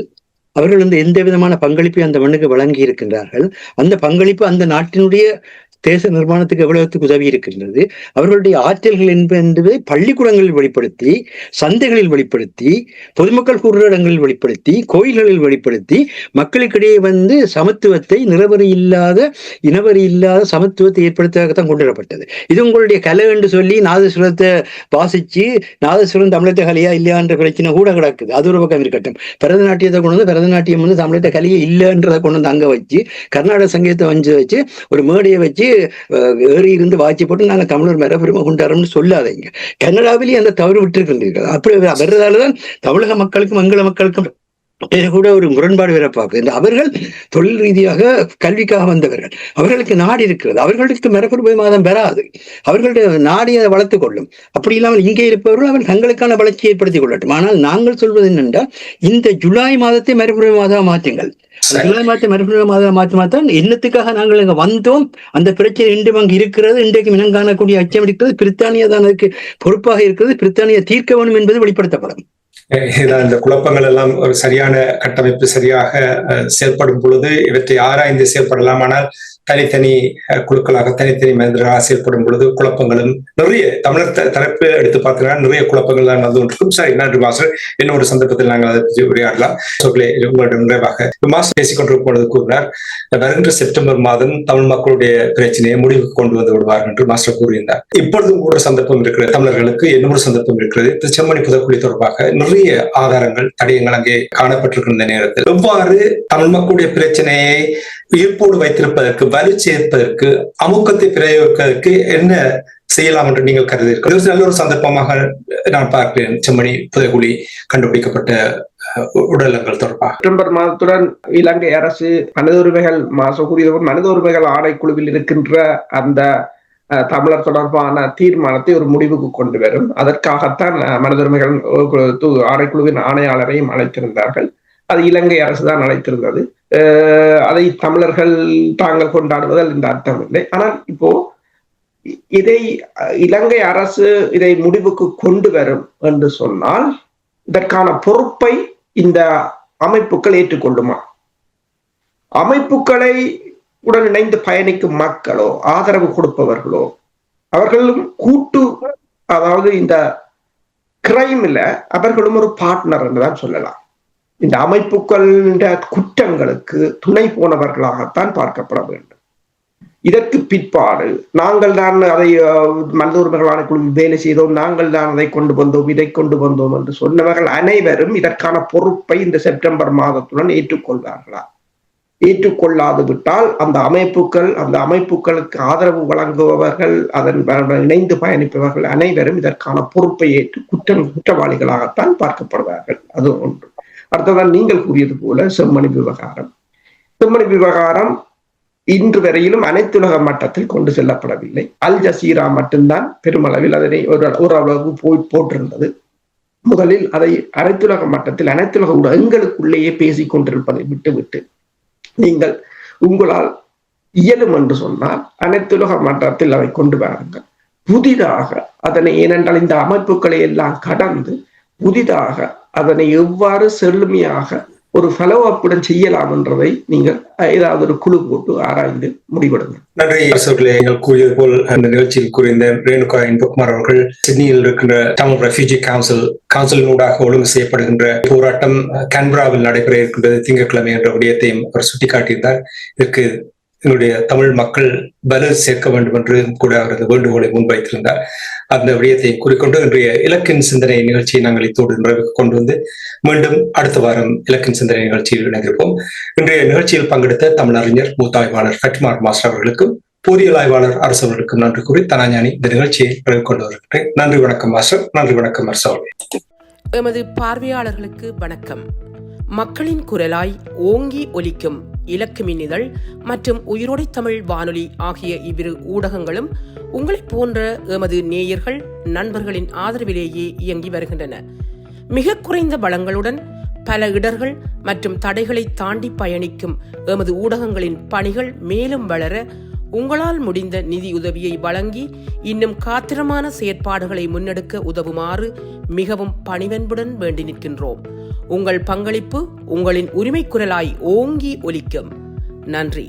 Speaker 2: அவர்கள் வந்து எந்த விதமான பங்களிப்பை அந்த மண்ணுக்கு வழங்கி இருக்கின்றார்கள், அந்த பங்களிப்பு அந்த நாட்டினுடைய தேச நிர்மாணத்துக்கு எவ்வளவுக்கு உதவி இருக்கின்றது, அவர்களுடைய ஆற்றல்கள் என்பதை பள்ளிக்கூடங்களில் வெளிப்படுத்தி, சந்தைகளில் வெளிப்படுத்தி, பொதுமக்கள் கூறுற இடங்களில் வெளிப்படுத்தி, கோயில்களில் வெளிப்படுத்தி மக்களுக்கிடையே வந்து சமத்துவத்தை நிறவரி இல்லாத இனவரி இல்லாத சமத்துவத்தை ஏற்படுத்துவதற்குத்தான் கொண்டு வரப்பட்டது. இது உங்களுடைய கலை என்று சொல்லி நாதசுரத்தை வாசிச்சு நாதசுரம் தமிழத்த கலையா இல்லையா என்ற பிரச்சனை கூட கிடக்குது. அது ஒரு பக்கம் இருக்கட்டும். பரதநாட்டியத்தை கொண்டு வந்து பரதநாட்டியம் வந்து தமிழத்த கலையை இல்லைன்றதை கொண்டு வந்து அங்க வச்சு கர்நாடக சங்கீதத்தை வச்சு ஒரு மேடையை வச்சு ஏறி இருந்து வாட்சி போட்டு நாங்கள் தமிழர் மரபுரிமை கொண்டாடுறோம்னு சொல்லாதீங்க. கனடாவிலேயே அந்த தவறு விட்டுருக்கின்றீர்கள். அப்படி வர்றதாலதான் தமிழக மக்களுக்கும் மங்கள மக்களுக்கும் கூட ஒரு முரண்பாடு வேற பார்க்குது. அவர்கள் தொழில் ரீதியாக கல்விக்காக வந்தவர்கள், அவர்களுக்கு நாடு இருக்கிறது, அவர்களுக்கு மரபுரிமை மாதம் பெறாது, அவர்களுடைய நாடி அதை வளர்த்துக் கொள்ளும். அப்படி இல்லாமல் இங்கே இருப்பவர்கள் அவர்கள் தங்களுக்கான வளர்ச்சியை ஏற்படுத்திக் கொள்ளட்டும். ஆனால் நாங்கள் சொல்வது என்னென்றால், இந்த ஜூலை மாதத்தை மரபுரிமை மாதமாக மாற்றுங்கள். ஜூலை மாதத்தை மரபுரிமை மாதமாக மாற்றமாத்தான் என்னத்துக்காக நாங்கள் இங்க வந்தோம், அந்த பிரச்சனை இன்றும் அங்கு இருக்கிறது, இன்றைக்கு இனங்காணக்கூடிய அச்சம் இருக்கிறது, பிரித்தானியா தான் அதுக்கு பொறுப்பாக இருக்கிறது, பிரித்தானியா தீர்க்க வேண்டும் என்பது வெளிப்படுத்தப்படும்.
Speaker 1: இந்த குழப்பங்கள் எல்லாம் ஒரு சரியான கட்டமைப்பு சரியாக செயல்படும் பொழுது இவற்றை ஆராய்ந்து செயல்படலாம். ஆனால் தனித்தனி குழுக்களாக தனித்தனி மனிதர்களாக செயல்படும் பொழுது குழப்பங்களும் நிறைய தமிழர் தரப்பு எடுத்து பார்த்தீங்கன்னா நிறைய குழப்பங்கள் தான் வந்து கொண்டிருக்கும். சரி, நன்றி மாஸ்டர். இன்னொரு சந்தர்ப்பத்தில் நாங்கள் அதை பற்றி உரையாடலாம். உங்களிடம் நிறைவாக மாஸ்டர் பேசிக்கொண்டிருக்கும் பொழுது கூறினார், வருகின்ற செப்டம்பர் மாதம் தமிழ் மக்களுடைய பிரச்சனையை முடிவுக்கு கொண்டு வந்து விடுவார்கள் என்று மாஸ்டர் கூறியிருந்தார். இப்பொழுதும் கூட சந்தர்ப்பம் இருக்கிறது, தமிழர்களுக்கு இன்னொரு சந்தர்ப்பம் இருக்கிறது. செம்மணி புதக்குழி தொடர்பாக நிறைய ஆதாரங்கள் தடயங்கள் அங்கே காணப்பட்டிருக்கின்ற நேரத்தில் எவ்வாறு தமிழ் மக்களுடைய பிரச்சனையை உயிர்ப்போடு வைத்திருப்பதற்கு வலு சேர்ப்பதற்கு அமுக்கத்தை பிரயோகிப்பதற்கு என்ன செய்யலாம் என்று நீங்கள் கருதுகிறீர்கள்? நல்ல ஒரு சந்தர்ப்பமாக நான் பார்க்கிறேன் செம்மணி புதைகுழி கண்டுபிடிக்கப்பட்ட உடலங்கள் தொடர்பாக.
Speaker 3: செப்டம்பர் மாதத்துடன் இலங்கை அரசு மனித உரிமைகள் மனித உரிமைகள் ஆணைக்குழுவில் இருக்கின்ற அந்த தமிழர் தொடர்பான தீர்மானத்தை ஒரு முடிவுக்கு கொண்டு வரும். அதற்காகத்தான் மனித உரிமைகள் ஆணைக்குழுவின் ஆணையாளரையும் அழைத்திருந்தார்கள். அது இலங்கை அரசு தான் அழைத்திருந்தது. அதை தமிழர்கள் தாங்கள் கொண்டாடுவதில் இந்த அர்த்தம் இல்லை. ஆனால் இப்போ இதை இலங்கை அரசு இதை முடிவுக்கு கொண்டு வரும் என்று சொன்னால் இதற்கான பொறுப்பை இந்த அமைப்புகள் ஏற்றுக்கொள்ளுமா? அமைப்புகளை உடன் இணைந்து பயணிக்கும் மக்களோ ஆதரவு கொடுப்பவர்களோ அவர்களும் கூட்டு, அதாவது இந்த கிரைம்ல அவர்களும் ஒரு பார்ட்னர் என்றுதான் சொல்லலாம். இந்த அமைப்புகளின் குற்றங்களுக்கு துணை போனவர்களாகத்தான் பார்க்கப்பட வேண்டும். இதற்கு பிற்பாடு நாங்கள் தான் அதை மனித உரிமைகள் ஆணைக்குழு வேலை செய்தோம், நாங்கள் தான் அதை கொண்டு வந்தோம், இதை கொண்டு வந்தோம் என்று சொன்னவர்கள் அனைவரும் இதற்கான பொறுப்பை இந்த செப்டம்பர் மாதத்துடன் ஏற்றுக்கொள்வார்களா? ஏற்றுக்கொள்ளாது விட்டால் அந்த அமைப்புகளுக்கு ஆதரவு வழங்குபவர்கள், அதன் இணைந்து பயணிப்பவர்கள் அனைவரும் இதற்கான பொறுப்பை ஏற்று குற்றவாளிகளாகத்தான் பார்க்கப்படுவார்கள். அது ஒன்று. அடுத்ததான் நீங்கள் கூறியது போல செம்மணி விவகாரம் இன்று வரையிலும் அனைத்துலக மட்டத்தில் கொண்டு செல்லப்படவில்லை. அல் ஜசீரா மட்டும்தான் பெருமளவில் அதனை ஓரளவு போட்டிருந்தது. முதலில் அதை அனைத்துலக மட்டத்தில் அனைத்துலக ஊடகங்களுக்குள்ளேயே பேசிக் கொண்டிருப்பதை விட்டுவிட்டு நீங்கள் உங்களால் இயலும் என்று சொன்னால் அனைத்துலக மட்டத்தில் அவை கொண்டு வாருங்கள். புதிதாக அதனை, ஏனென்றால் இந்த அமைப்புகளை எல்லாம் கடந்து புதிதாக அதனை எவ்வாறு செழுமையாக ஒரு ஃபாலோ அப்புடன் செய்யலாம் என்றதை நீங்கள் ஏதாவது ஒரு குழு போட்டு ஆராய்ந்து முடிவெடுங்கள்.
Speaker 1: நன்றி அரசர்களே. நீங்கள் கூறியது போல் அந்த நிகழ்ச்சியில் கூறிய ரேணுகா இன்பகுமார் அவர்கள் சிட்னியில் இருக்கின்ற தமிழ் ரெஃப்யூஜி கவுன்சிலினூடாக ஒழுங்கு செய்யப்படுகின்ற போராட்டம் கான்பராவில் நடைபெற இருக்கின்றது திங்கட்கிழமை என்ற விடயத்தையும் அவர் சுட்டிக்காட்டியிருந்தார். இதற்கு எங்களுடைய தமிழ் மக்கள் பதில் சேர்க்க வேண்டும் என்று கூட அவரது வேண்டுகோளை முன்வைத்திருந்தார். அந்த விடயத்தை கூறிக்கொண்டு இன்றைய இலக்கின் சிந்தனை நிகழ்ச்சியை நாங்கள் இத்தோடு நிறைவுக்கு கொண்டு வந்து மீண்டும் அடுத்த வாரம் இலக்கின் சிந்தனை நிகழ்ச்சியில் இணைந்திருப்போம். இன்றைய நிகழ்ச்சியில் பங்கெடுத்த தமிழறிஞர் மூத்தாய்வாளர் ஃபட்மார் மாஸ்டர் அவர்களுக்கும் பொறியியல் ஆய்வாளர் அரசு அவர்களுக்கும் நன்றி கூறி தனாஞானி இந்த நிகழ்ச்சியை நிறைவு கொண்டு வருகின்றேன். நன்றி, வணக்கம் மாஸ்டர். நன்றி, வணக்கம் அரசு அவர்களே.
Speaker 4: எமது பார்வையாளர்களுக்கு வணக்கம். மக்களின் குரலாய் ஓங்கி ஒலிக்கும் இலக்குமின் இதழ் மற்றும் உயிரோடை தமிழ் வானொலி ஆகிய இவ்விரு ஊடகங்களும் உங்களைப் போன்ற எமது நேயர்கள் நண்பர்களின் ஆதரவிலேயே இயங்கி வருகின்றன. மிக குறைந்த வளங்களுடன் பல இடர்கள் மற்றும் தடைகளை தாண்டி பயணிக்கும் எமது ஊடகங்களின் பணிகள் மேலும் வளர உங்களால் முடிந்த நிதியுதவியை வழங்கி இன்னும் காத்திரமான செயற்பாடுகளை முன்னெடுக்க உதவுமாறு மிகவும் பணிவன்புடன் வேண்டி நிற்கின்றோம். உங்கள் பங்களிப்பு உங்களின் உரிமை குரலாய் ஓங்கி ஒலிக்கும். நன்றி.